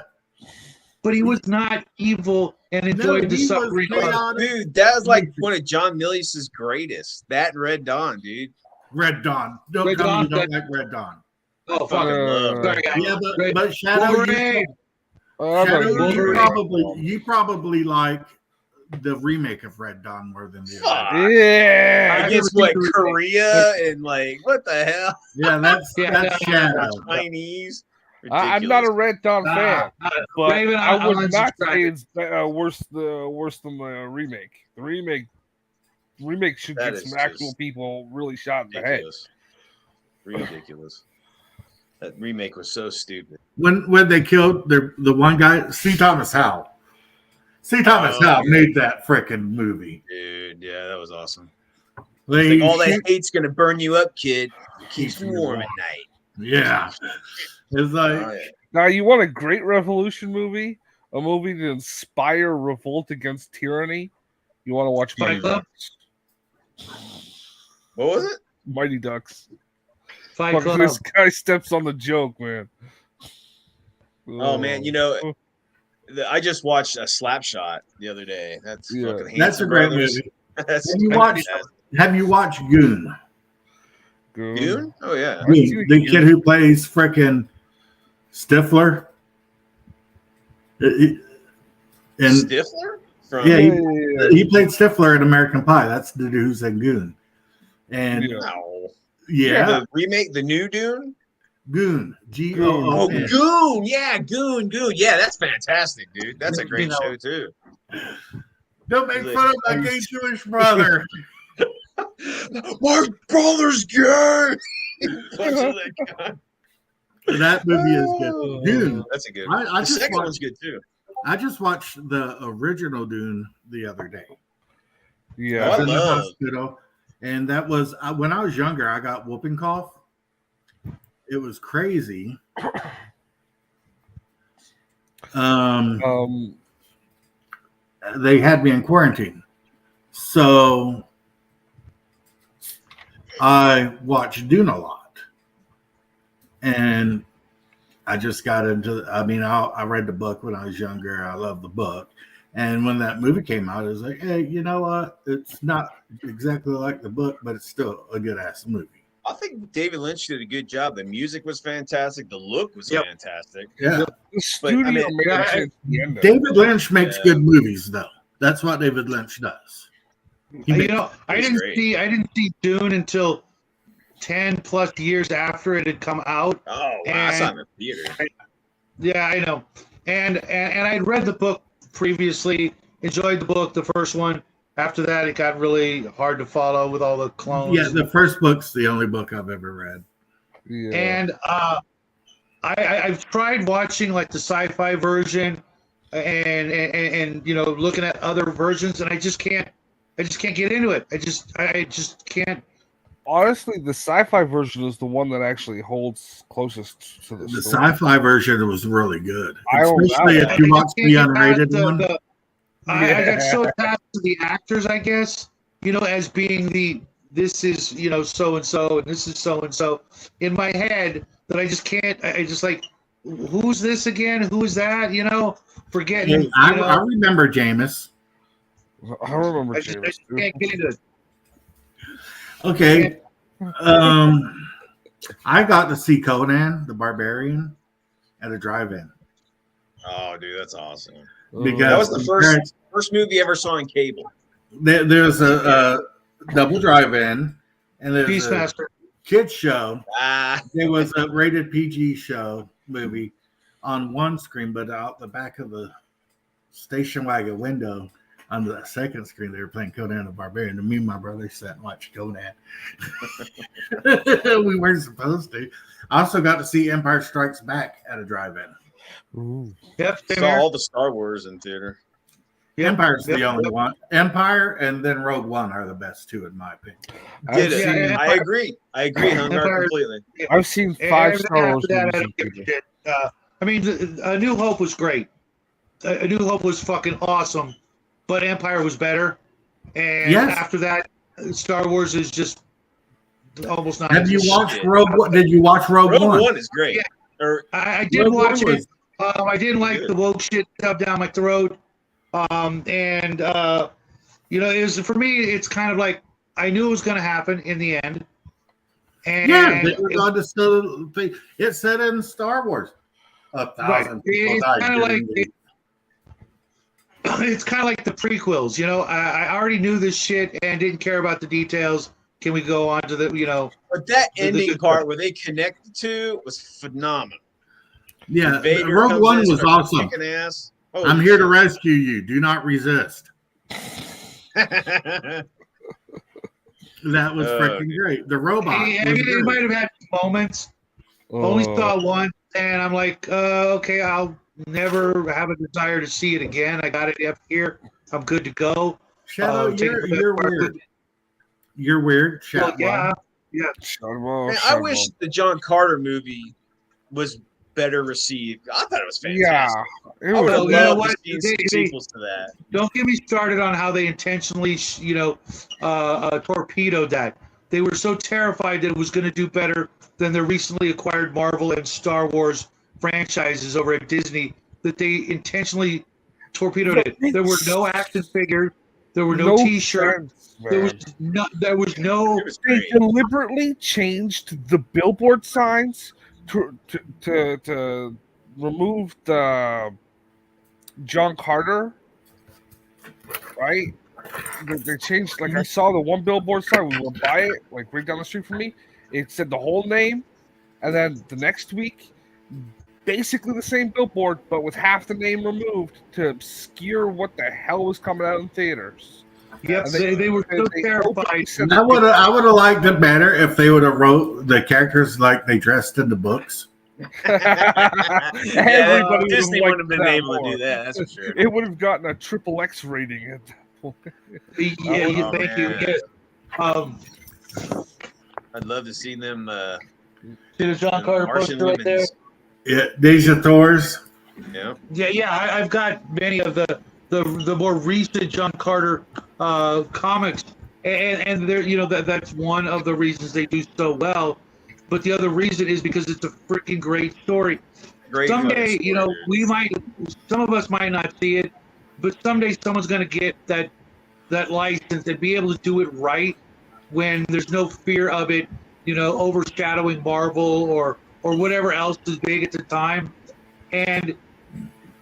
But he was not evil and enjoyed the he was suffering of others. chaotic. Dude, that was like one of John Milius's greatest. That and Red Dawn, dude. Red Dawn. Don't Red tell me you Dawn, don't like Red Dawn. Oh, Fucking fuck. love. Sorry, guys. Yeah, Red- but Shadow, Wolverine. you probably like the remake of Red Dawn more than the Fuck. other. Yeah. I Against never what, seen the Korea and like, what the hell? Yeah, that's Shadow. Chinese. I'm not a Red Dawn fan, but Raven, I would I'm not unsubscribing. say it's worse than the remake. The remake should That get is some actual just people really shot in the head. Ridiculous. That remake was so stupid. When they killed the one guy, C. Thomas Howell. C. Thomas Howell made that freaking movie. Dude, yeah, that was awesome. They Like, all that shoot- hate's gonna burn you up, kid. Keeps you warm at night. yeah. It's like Oh, yeah. Now, you want a great revolution movie? A movie to inspire revolt against tyranny? You want to watch Mighty Fight Club? Ducks? What was it? Mighty Ducks. Fight Fuck, Club. this guy steps on the joke, man. Oh man, you know, I just watched a Slapshot the other day. That's Yeah. fucking that's a Hanson great Brothers. movie. That's Have you watched Goon? Dune? Oh yeah. Goon, the kid who plays freaking Stifler. And Stifler? From yeah, he played Stifler in American Pie. That's the dude who said Goon. And Yeah. No. yeah, The remake, the new Dune? Goon. Oh, Goon. Goon. Yeah, Goon. Yeah, that's fantastic, dude. That's a great show too. Don't make fun of my gay Jewish brother. My brother's gay. That movie is good. Dune. That's a good I one. The just second watched- one's good too. I just watched the original Dune the other day. Yeah. I was in the love- hospital, and that was when I was younger. I got whooping cough. It was crazy. They had me in quarantine, so I watched Dune a lot, and I just got into. I mean, I read the book when I was younger. I loved the book, and when that movie came out, I was like, "Hey, you know what? It's not exactly like the book, but it's still a good ass movie." I think David Lynch did a good job. The music was fantastic. The look was fantastic. Yeah, The studio I mean, makes it the end of it. David Lynch makes Yeah. good movies, though. That's what David Lynch does. He You makes- know, I It's didn't great. see Dune until 10 plus years after it had come out. Oh wow, I saw it in the theater. Yeah, I know. And I'd read the book previously, enjoyed the book, the first one. After that, it got really hard to follow with all the clones. yeah, the first book's the only book I've ever read. Yeah. And I've tried watching like the sci-fi version and you know, looking at other versions, and I just can't get into it. I just can't. Honestly, the sci-fi version is the one that actually holds closest to the The story. sci-fi version was really good, I own that especially one. if you watch I the can't get unrated past one. I got so attached to the actors, I guess, you know, as being this is, you know, so and so, and this is so and so in my head that I just can't. I just like, who's this again? Who is that? You know, forgetting. Hey, I remember Jameis. I remember I just James. can't get into it. Okay, I got to see Conan the Barbarian at a drive-in Oh, dude, that's awesome. because That was the my first parents- first movie I ever saw on cable. there's a double drive-in, and there's a Beastmaster. kids show. Ah, There was a rated PG movie on one screen, but out the back of the station wagon window on the second screen, they were playing Conan the Barbarian. And me and my brother sat and watched Conan. We weren't supposed to. I also got to see Empire Strikes Back at a drive-in. Ooh. Yep. same saw here. all the Star Wars in theater. Empire's the Yep. only one. Empire and then Rogue One are the best two, in my opinion. Get I've it. seen, I agree. Hungar, Empire- completely. I've seen And 5 after Star Wars that, I movies. don't give a shit. I mean, A New Hope was great. A New Hope was fucking awesome, but Empire was better. And Yes. after that, Star Wars is just almost not. Have you existent. watched Rogue One? Did you watch Rogue Rogue One? One is great. Yeah. Or I did Rogue watch One it. I didn't like the woke shit shoved down my throat. You know, it was for me. It's kind of like I knew it was going to happen in the end. And Yeah, they were going to still. It said in Star Wars, 1,000 people It's died. kind of like during it's kind of like the prequels. You know, I already knew this shit and didn't care about the details. Can we go on to the but that The- ending the- part where they connected to was phenomenal. Yeah, Vader Rogue comes One in, was starts awesome. kicking ass. I'm here to rescue you. Do not resist. rescue. That was freaking great. The robot. I was mean, it great. might have had moments. Only Oh, saw one, and I'm like, okay, I'll never have a desire to see it again. I got it up here. I'm good to go. Shadow, take you're the best part. weird. You're weird. Well, Shadow. yeah, Shadowball, Man, I Shadowball. wish the John Carter movie was better received. I thought it was fantastic. Yeah, it I would was. have you know loved what? to see They- sequels to that. don't get me started on how they intentionally, torpedoed that. They were so terrified that it was going to do better than their recently acquired Marvel and Star Wars franchises over at Disney that they intentionally torpedoed it. There were no action figures. There were no T-shirts. sense, There was man. no. There was no. It was They great. deliberately changed the billboard signs to remove the John Carter, right? They changed. Like I saw the one billboard sign. We went by it, like right down the street from me. It said the whole name, and then the next week, basically the same billboard, but with half the name removed to obscure what the hell was coming out in theaters. Yep, And they were so they terrified. openly said I would have liked it better if they would have wrote the characters like they dressed in the books. Everybody Yeah, would have Disney liked wouldn't have been that able to more. do that. That's for sure. It would have gotten a triple X rating at that point. Yeah, Oh, thank you. man. Yeah. I'd love to see them. See the John Carter Martian poster right there? women's. Yeah, Deja Thors. Yeah. Yeah. I've got many of the more recent John Carter comics, and there, that's one of the reasons they do so well. But the other reason is because it's a freaking great story. Great. Someday, fucking story, dude. some of us might not see it, but someday someone's going to get that license and be able to do it right when there's no fear of it, overshadowing Marvel or whatever else is big at the time. And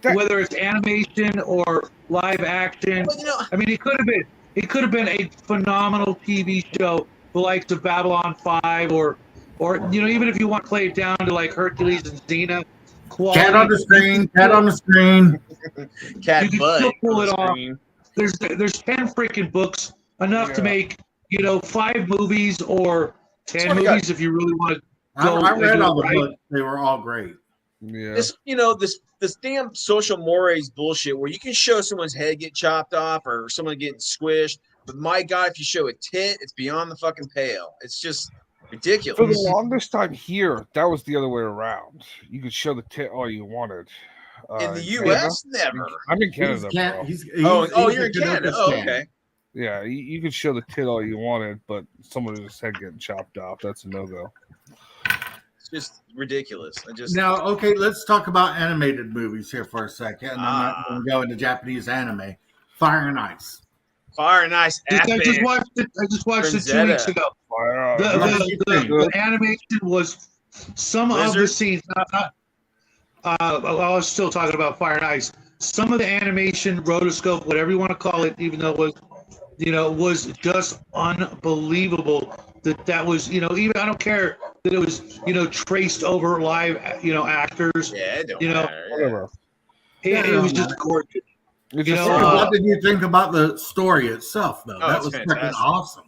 whether it's animation or live action, Well, I mean, it could have been a phenomenal TV show, the likes of Babylon 5 or even if you want to play it down to like Hercules and Xena. Cat on the screen. Cat on the screen. Cat you can butt. still pull on it the off. screen. There's 10 freaking books, enough to Yeah. make 5 movies or 10 Swear to God. movies if you really want to. I read all the Right. books. They were all great. Yeah. This damn social mores bullshit where you can show someone's head get chopped off or someone getting squished, but my God, if you show a tit, it's beyond the fucking pale. It's just For the ridiculous. longest time here, that was the other way around. You could show the tit all you wanted. In the Canada. U.S., never. I'm in He's Canada, cat, bro. he's, Oh, he's you're a in Canada. Canucks Oh, fan. okay. Yeah, you could show the tit all you wanted, but someone's head getting chopped off. That's a no-go. It's just ridiculous. Now, okay, let's talk about animated movies here for a second. And I'm not going to go into Japanese anime. Fire and Ice. Fire and Ice. I just watched it 2 weeks Frazetta. ago. Wow. The animation was some of the Blizzard? scenes. I was still talking about Fire and Ice. Some of the animation, rotoscope, whatever you want to call it, even though it was just unbelievable. That was, even I don't care that it was, traced over live, actors. Yeah, it don't You know, matter. Whatever. It was just gorgeous. It's You just know, like- What did you think about the story itself, though? That it's was freaking fantastic. awesome.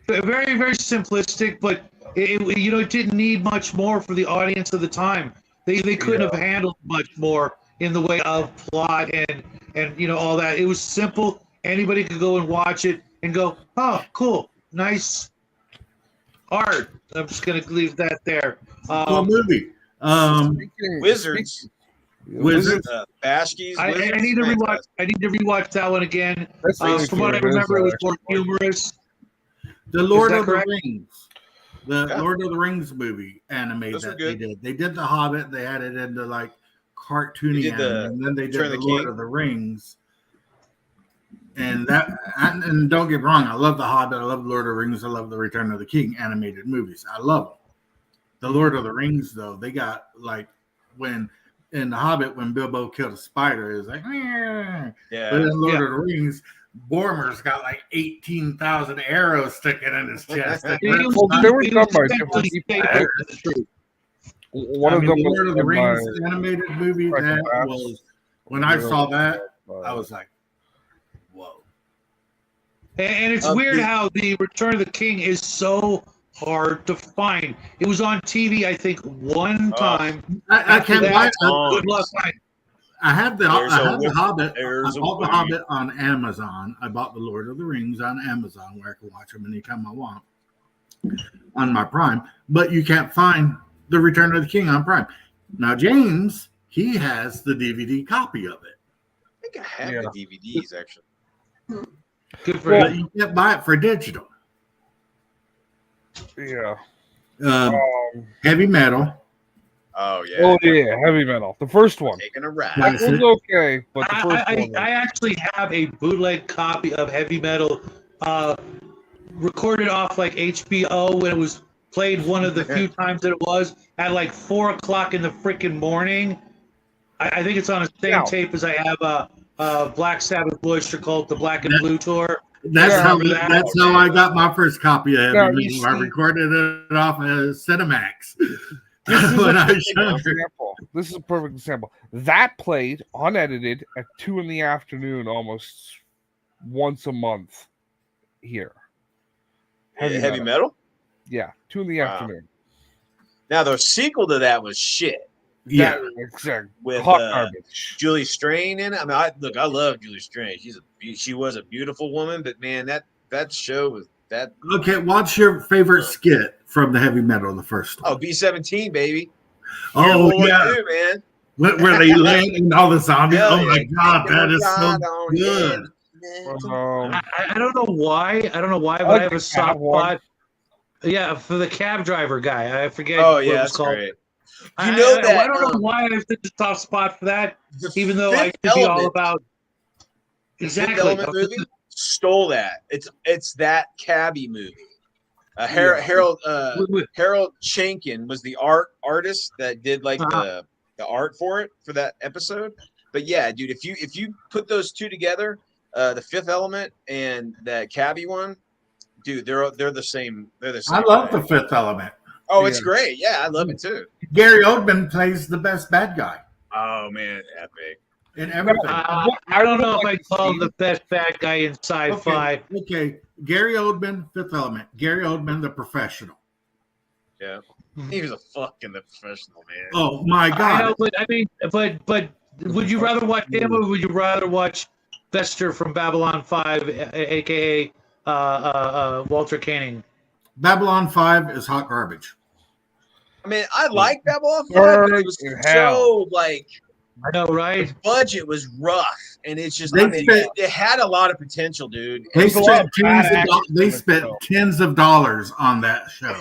Very, very simplistic, but it didn't need much more for the audience of the time. They couldn't have handled much more. in the way of plot and you know all that. It was simple. Anybody could go and watch it and go, oh, cool, nice art. I'm just gonna leave that there. Cool movie. Wizards. Wizards. Bashki's. I need to rewatch. I need to rewatch that one again. That's really From what I true. remember, it was more Actually. humorous. The Lord that of the correct? Rings. The Yeah. Lord of the Rings movie anime Those were that they good. did. They did The Hobbit. They had it into like cartoony They did the anime, and then they did Return the of the Lord King. of the Rings. And and don't get me wrong, I love The Hobbit. I love Lord of the Rings. I love the Return of the King animated movies. I love them. The Lord of the Rings, though, they got like when in The Hobbit when Bilbo killed a spider, it was like, "Meow." Yeah. But in Lord of the Rings, Boromir's got like 18,000 arrows sticking in his chest. He was- Well, they were he done was by essentially different people. stating the truth. One I of mean, them the was Lord of the done Rings by- animated movie, Frank that Bass. was when I saw that, I was like, whoa. And it's Um, weird the- how the Return of the King is so hard to find. It was on TV, I think, one time. I can't After buy that, it. good luck finding. I had the There's I a had the whip- Hobbit. I there's a bought the whip. Hobbit on Amazon. I bought the Lord of the Rings on Amazon, where I can watch them anytime I want on my Prime. But you can't find the Return of the King on Prime. Now James, he has the DVD copy of it, I think I have Yeah. the DVDs actually. Good for Well, but you can't buy it for digital. Yeah. Um, Um, Heavy Metal. Oh yeah. oh yeah, heavy metal. The first one. Taking a ride. Like- That was okay, but the first I one. actually have a bootleg copy of Heavy Metal recorded off like HBO when it was played one of the few times that it was at like 4 o'clock in the freaking morning. I think it's on the same Now- tape as I have Black Sabbath Oyster Cult, the Black and Blue tour. That's Yeah, how remember that? that's how I got my first copy of Heavy Now, you Metal. I see- recorded it off of Cinemax. This is When a I perfect showed her. example. This is a perfect example. That played unedited at 2 in the afternoon almost once a month here. Heavy metal. Yeah, 2 in the Wow. afternoon. Now the sequel to that was shit Yeah, That- exact with hot garbage. Julie Strain in it. I mean, I love Julie Strain. She was a beautiful woman, but man, that show was that. okay, what's your favorite skit from the Heavy Metal, the first one? Oh, B-17, baby. Oh, Lord, yeah, dude, man. where they land and all the zombies. Hell Oh my yeah. god, that is so God on good. it. I don't know why. I don't know why, but like I have the a soft cab one. spot. Yeah, for the cab driver guy. I forget. Oh what it yeah, was that's called. great. I You know that, I don't know why I have such a soft spot for that, The even though I Fifth could be all Element- about. the Fifth Exactly. Element movie stole that. It's that cabbie movie. Harold Harold Schenken was the artist that did like Uh-huh. the art for that episode. But yeah, dude, if you put those two together, the Fifth Element and that cabbie one, dude, they're the same. They're the same. I love thing. the Fifth Element. Oh, it's Yeah. great. Yeah, I love it too. Gary Oldman plays the best bad guy Oh man, epic. in everything. I don't know if I call him the best bad guy in sci-fi. Okay, Gary Oldman, Fifth Element. Gary Oldman, the professional. Yeah, he was a fucking professional, man. Oh my I god. know, but I mean, but would you rather watch him or would you rather watch Bester from Babylon 5, aka Walter Koenig? Babylon 5 is hot garbage. I mean, I like Babylon 5, but it was Burn in hell. so like I know, right? the budget was rough, and it's just They I mean, spent- it had a lot of potential, dude. They There's a lot spent of bad tens of actors they in the spent show. tens of dollars on that show.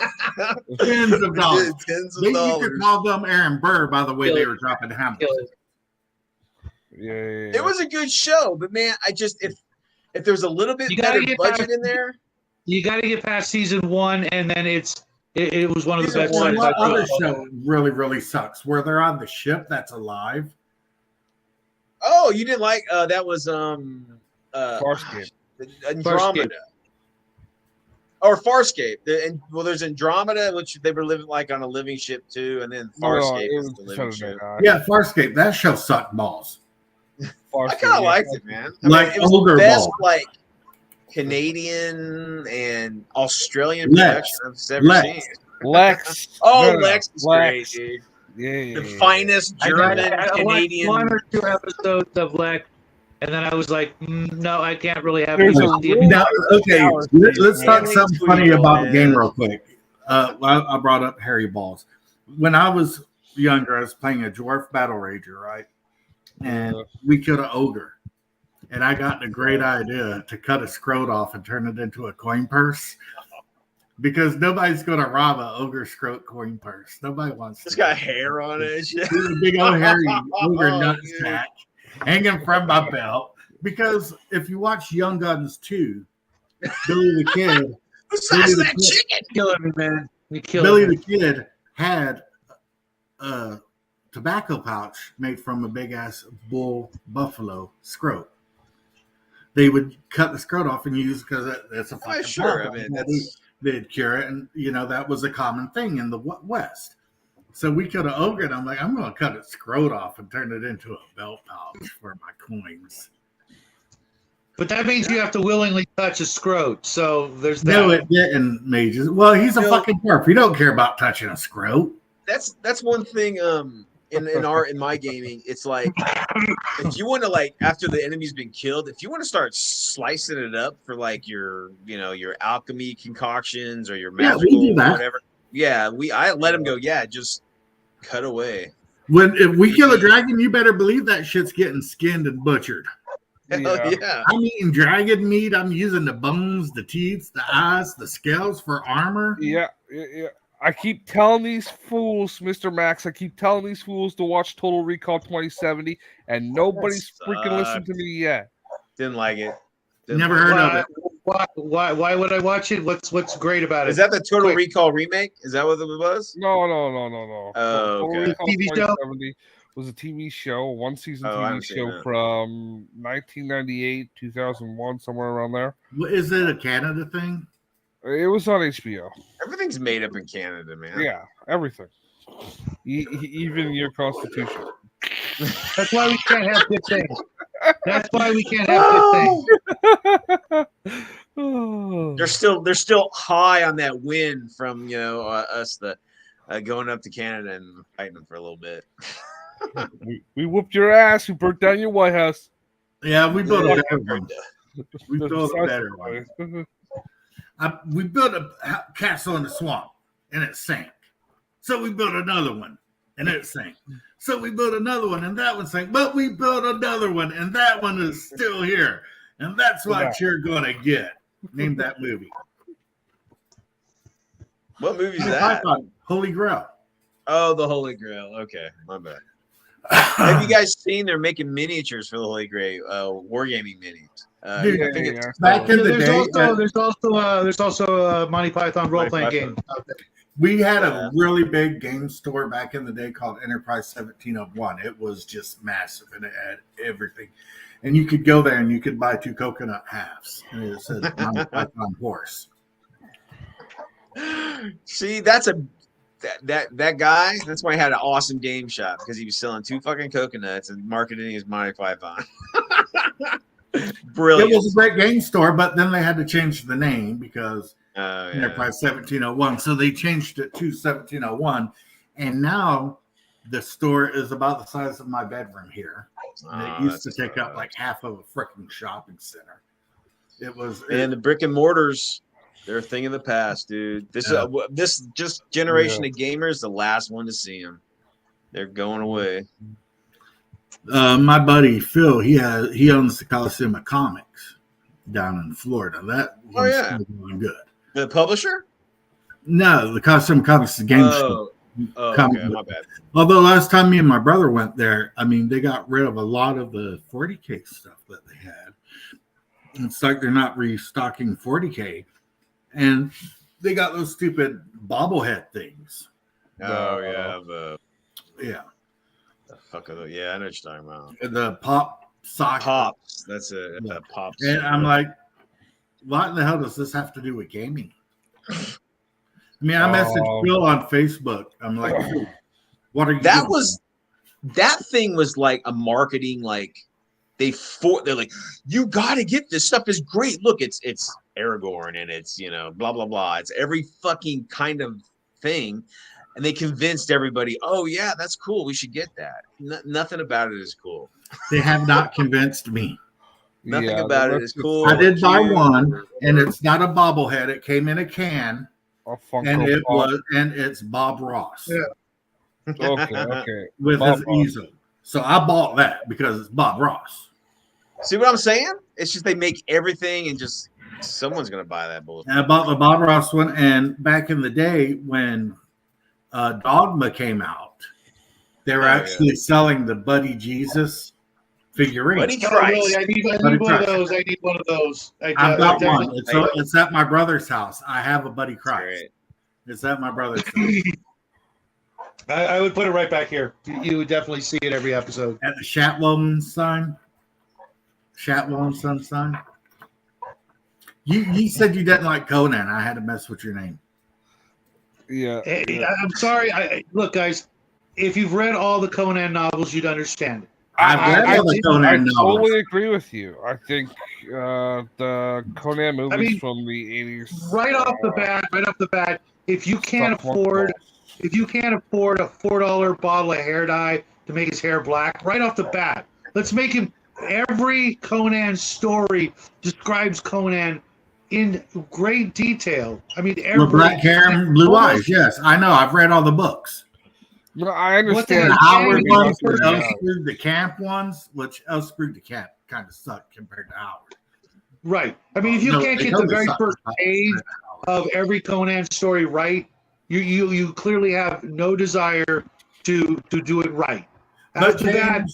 Tens of dollars. Tens of They used to dollars. call them Aaron Burr by the way they were dropping Hamilton. Yeah. It was a good show, but man, I just if there was a little bit You gotta better get budget back- in there. You got to get past season 1, and then it was one of the Season best. one, And what other shows. show really sucks? Where they're on the ship that's alive. Oh, you didn't like that was Farscape. Andromeda. Or Farscape. There's Andromeda, which they were living like on a living ship too, and then Farscape it is was the living Saturday ship. Night. Yeah, Farscape. That show sucked balls. I Farscape, kind of yeah. liked it, man. I Like mean, it was older the best ball. like Canadian and Australian Lex. production I've ever Lex. seen. Lex. Oh, No, Lex is great, dude. Yeah. The finest German I watched Canadian. 1 or 2 episodes of Lex, and then I was like, no, I can't really have There's any a Steve- really- Now, okay, let's talk Annie's something Tweedle, funny about the man. game real quick. I brought up Harry Balls. When I was younger, I was playing a dwarf battle rager, right? And we killed an ogre. And I got the great idea to cut a scrote off and turn it into a coin purse. Because nobody's going to rob an ogre scrote coin purse. Nobody wants It's to. got hair on it. and shit. There's a big old hairy ogre Oh, nutsack hanging from my belt. Because if you watch Young Guns 2, Billy the Kid, The size of that Billy chicken. killing me, man. You Billy killing me. the Kid had a tobacco pouch made from a big ass bull buffalo scrote. They would cut the scrote off and use because that's a fucking Sure. I powder. mean, that's They'd cure it, and that was a common thing in the West. So we killed an ogre, and I'm like, I'm going to cut its scrote off and turn it into a belt pouch for my coins. But that means you have to willingly touch a scrote. So there's that. No, it didn't, Mages. Well, he's a fucking dwarf. He don't care about touching a scrote. that's one thing. In my gaming, it's like if you want to, like, after the enemy's been killed, if you want to start slicing it up for like your alchemy concoctions or your Yeah, magical we do that. or whatever. Yeah, I let him go. Yeah, just cut away. If we kill a dragon, you better believe that shit's getting skinned and butchered. Hell Yeah. yeah. I'm eating dragon meat. I'm using the bones, the teeth, the eyes, the scales for armor. Yeah. I keep telling these fools, Mr. Max, I keep telling these fools to watch Total Recall 2070, and nobody's freaking listened to me yet. Didn't like it. Never heard of it. Why would I watch it? What's great about it? Is that the Total Quick. Recall remake? Is that what it was? No. Oh, Total okay. Recall TV show? 2070 was a TV show, one season Oh, I TV haven't seen show that. from 1998, 2001, somewhere around there. Is it a Canada thing? It was on HBO. Everything's made up in Canada, man. Yeah, everything. Even your constitution. That's why we can't have good things. That's why we can't have good things. They're still high on that win from us going up to Canada and fighting them for a little bit. we whooped your ass. We burnt down your White House. Yeah, we built a Yeah. better one. We built a better one. We built a castle in the swamp, and it sank. So we built another one, and it sank. So we built another one, and that one sank. But we built another one, and that one is still here. And that's what you're going to get. Name that movie. What movie's that? Holy Grail. Oh, the Holy Grail. Okay, my bad. Have you guys seen they're making miniatures for the Holy Grail, wargaming minis? Dude, I think it's back in the day, There's also a Monty Python role playing game. out there. we had a really big game store back in the day called Enterprise 1701. It was just massive, and it had everything. And you could go there and you could buy 2 coconut halves. And it said Monty Python horse. See, that guy. That's why he had an awesome game shop, because he was selling 2 fucking coconuts and marketing his Monty Python. Brilliant. It was a great game store, but then they had to change the name because Yeah. Enterprise 1701. So they changed it to 1701. And now the store is about the size of my bedroom here. And it used to take up like half of a freaking shopping center. It was. And the brick and mortars, they're a thing of the past, dude. This this generation of gamers, the last one to see them. They're going away. My buddy Phil, he owns the Coliseum of Comics down in Florida. That one's still going good. The publisher? No, the Coliseum of Comics is a game store. Okay, my bad. Although last time me and my brother went there, I mean, they got rid of a lot of the 40K stuff that they had. It's like they're not restocking 40K, and they got those stupid bobblehead things. Oh yeah, Yeah, the fuck are I know what you're talking about. the pop sock Pops. That's a pops. And I'm like, what the hell does this have to do with gaming? I mean, I messaged Phil on Facebook. I'm like, what are you doing? That thing was like a marketing, like they're like, you gotta get this stuff, is great. Look, it's Aragorn and it's blah blah blah. It's every fucking kind of thing. and they convinced everybody, oh yeah, that's cool, we should get that. Nothing about it is cool. They have not convinced me. Nothing Yeah, about it that's is just cool. I did buy cute, one, and it's not a bobblehead. It came in a can, a Funko and Pop. it's Bob Ross Okay. with Bob his Ross. easel. So I bought that because it's Bob Ross. See what I'm saying? It's just they make everything and just someone's gonna buy that bullshit. And I bought the Bob Ross one. And back in the day when Dogma came out, they were actually selling the Buddy Jesus figurine. Buddy Oh, Christ. really? I need one of those. I need one of those. I've got definitely- one. It's at my brother's house. I have a Buddy Christ. It's at my brother's house. I would put it right back here. You would definitely see it every episode. At the Shatwoman sign. Shatwoman son sign. You said you didn't like Conan. I had to mess with your name. Yeah. Hey, I'm sorry. Look, guys, if you've read all the Conan novels, you'd understand it. I've read all the Conan I novels. totally agree with you. I think the Conan movies mean, from the 80s. Right off the bat, if you can't afford a $4 bottle of hair dye to make his hair black, right off the bat, let's make him. Every Conan story describes Conan in great detail. I mean, With black hair and blue eyes. Yes, I know. I've read all the books. You know, I understand. The Howard Yeah. ones, the Elspeth the Camp ones, which Elspeth the Camp kind of sucked compared to Howard. Right. I mean, if you No, can't they get the totally very suck first compared to page Howard. of every Conan story right, you clearly have no desire to do it right. But After that,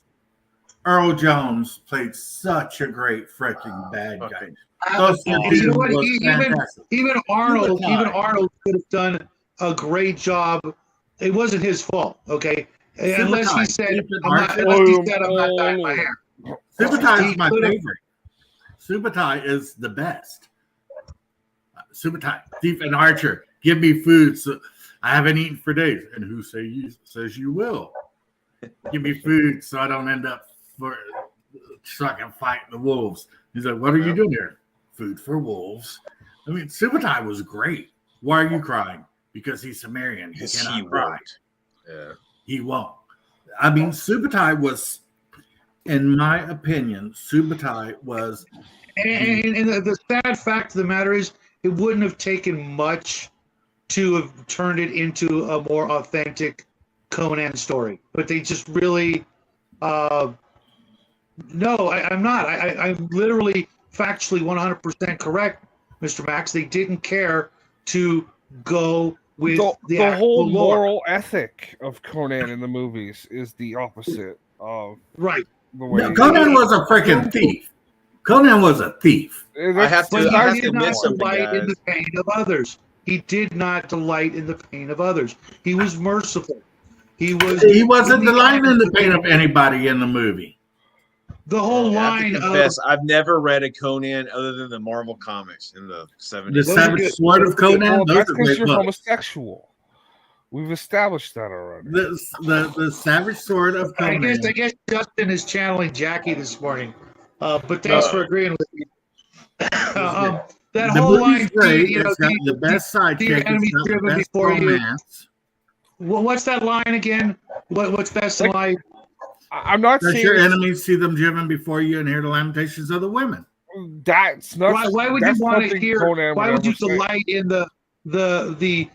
Earl Jones played such a great freaking bad guy. and you know what? was Even fantastic. Arnold Supertime. could have done a great job. It wasn't his fault, okay? Unless he Supertime. said, Stephen I'm not dyeing my hair. Subutai is He my could've- favorite. Subutai is the best. Subutai, Stephen Archer, give me food. So I haven't eaten for days. And who says you will? Give me food so I don't end up so I can fight the wolves. He's like, what are you doing here? Food for wolves. I mean, Subutai was great. Why are you crying? Because he's Sumerian. He Because cannot he cry. won't. Yeah. He won't. I mean, Subutai was, in my opinion, Subutai was. And the sad fact of the matter is, it wouldn't have taken much to have turned it into a more authentic Conan story. But they just really, no, I'm not. I'm literally factually 100% correct, Mr. Max. They didn't care to go with The actual whole lore. moral ethic of Conan in the movies is the opposite of Right. the way. No, Conan was a freaking thief. Conan was a thief. I have But to he did admit not something, delight in guys. the pain of others. He did not delight in the pain of others. He was merciful. He wasn't delighting in the pain of anybody in the movie. The whole I have to line of confess, I've never read a Conan other than the Marvel comics in the 70s. The Those are Savage good. Sword of Conan. Well, Those that's are because great you're books. homosexual. We've established that already. The Savage Sword of I Conan. guess Justin is channeling Jackie this morning. But thanks for agreeing with me. That The whole line, movie's great. you know, It's got the best sidekick. enemy It's got the driven best before you. romance. what's that line again? What's best in life? I'm not Let saying your enemies see them driven before you and hear the lamentations of the women. that's not. Why would you that's want to something hear? Conan Why would you ever say. delight in the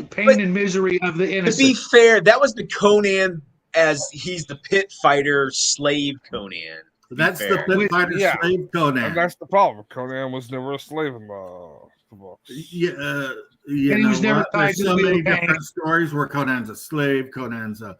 pain But- and misery of the To be innocent? fair, that was the Conan as he's the pit fighter slave Conan. That's the fair. pit fighter Yeah. slave And Conan. that's the problem. Conan was never a slave in the books. Yeah, And he was never tied there's to so the wheel many of pain. different stories where Conan's a slave, Conan's a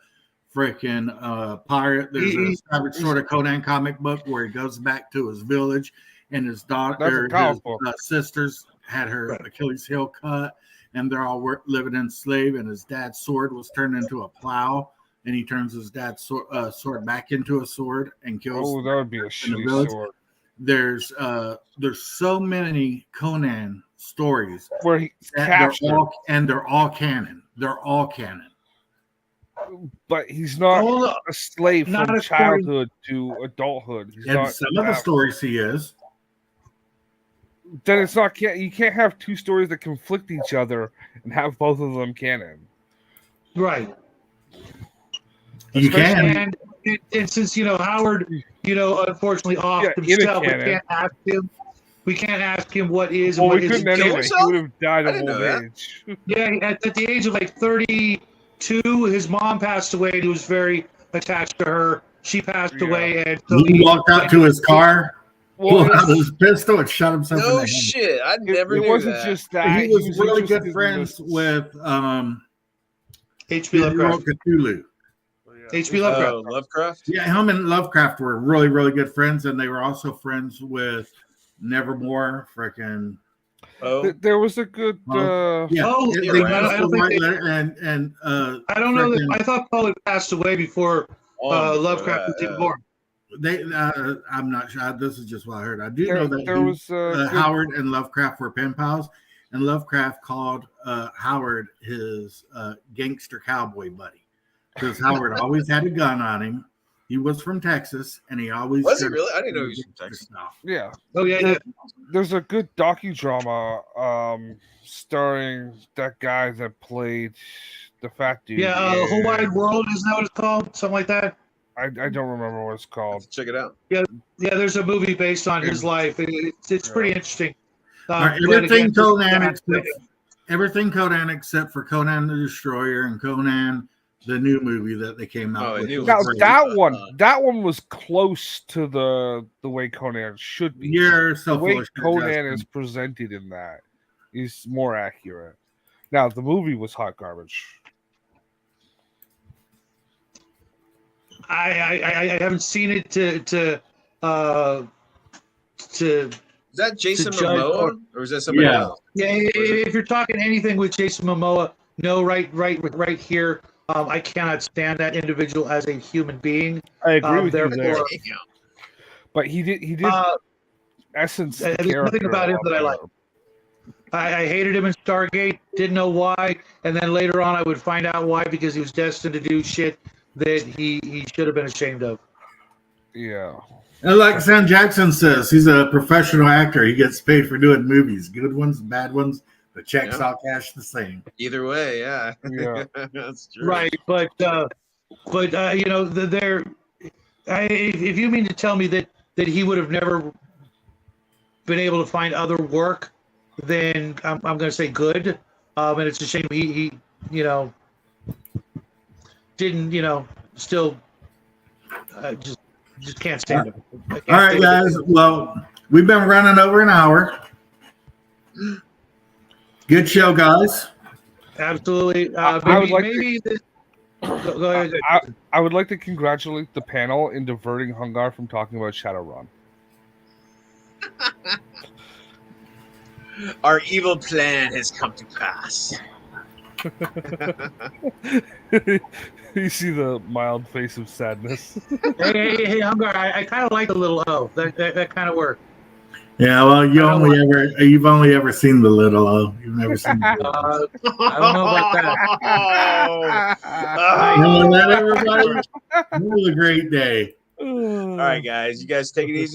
freaking pirate. There's a Savage Sword of Conan comic book where he goes back to his village and his That's a daughter, comic his book. sisters had her Right. Achilles heel cut, and they're all living enslaved. And his dad's sword was turned into a plow, and he turns his dad's sword back into a sword and kills. Oh, that would be a in the shitty village. sword. There's so many Conan stories Where he that captured, they're all canon. They're all canon. but he's not Hold up. a slave Not from according- childhood to adulthood. He's In not some of the stories, he is. Then it's not. You can't have two stories that conflict each other and have both of them canon. Right. You can. And since Howard, unfortunately off Yeah, in a himself, canon. we can't ask him what is Well, and we what isn't. couldn't anyway. He himself? would have died I of didn't old know that. age. Yeah, at the age of like 32, his mom passed away, and he was very attached to her. She passed Yeah. away, and so He walked out to his car, Well, pulled out his pistol, and shot himself in the No head. shit. I it, never it knew wasn't that. just that. He was really interested good in friends this- with H.P. he wrote Lovecraft. Cthulhu. H.P. Lovecraft. Oh, Lovecraft? Yeah, him and Lovecraft were really, really good friends, and they were also friends with Nevermore. Freaking Oh, There was a good. yeah, Oh, they yeah, used I don't the think white they- letter and I don't know. freaking- I thought Poe had passed away before Lovecraft was even born. they. I'm not sure. This is just what I heard. I do know that there he- was good- Howard and Lovecraft were pen pals, and Lovecraft called Howard his gangster cowboy buddy because Howard always had a gun on him. He was from Texas, and he always Was he said- really? I didn't know he was from Texas. Yeah, Oh yeah. there's a good docudrama starring that guy that played the fat dude. Yeah, Whole Wide World, isn't that what it's called? Something like that. I don't remember what it's called. Check it out. Yeah, there's a movie based on his life. It's pretty interesting. All right, But everything again, Conan except Conan except for Conan the Destroyer and Conan the new movie that they came out Oh, I with. knew was Now was great. that one was close to the way Conan should be. You're The so way full of shit, Conan Justin. is presented in that is more accurate. Now the movie was hot garbage. I haven't seen it to Is that Jason judge Momoa or is that somebody Yeah. else? yeah. If you're talking anything with Jason Momoa, no, right here. I cannot stand that individual as a human being. I agree with you therefore- there. Damn. But he did Uh, essence the there's nothing character about him a lot that I like. better. I hated him in Stargate. Didn't know why, and then later on, I would find out why because he was destined to do shit that he should have been ashamed of. Yeah. And like Sam Jackson says, he's a professional actor. He gets paid for doing movies, good ones, bad ones. The checks Yeah. all cash the same. Either way, yeah. Yeah. That's true. Right, but if you mean to tell me that he would have never been able to find other work, then I'm going to say good. And it's a shame he didn't still just can't stand him. I can't All right, stand him. guys. Well, we've been running over an hour. Good show, guys. Absolutely. I would like to- maybe this, go ahead. I would like to congratulate the panel in diverting Hungar from talking about Shadowrun. Our evil plan has come to pass. You see the mild face of sadness. Hey, Hungar, I kind of like the little O. That kind of worked. Yeah, well, you've only ever seen the little O. You've never seen the big O. I don't know about that. Well, let everybody have a great day. All right, guys. You guys take it easy.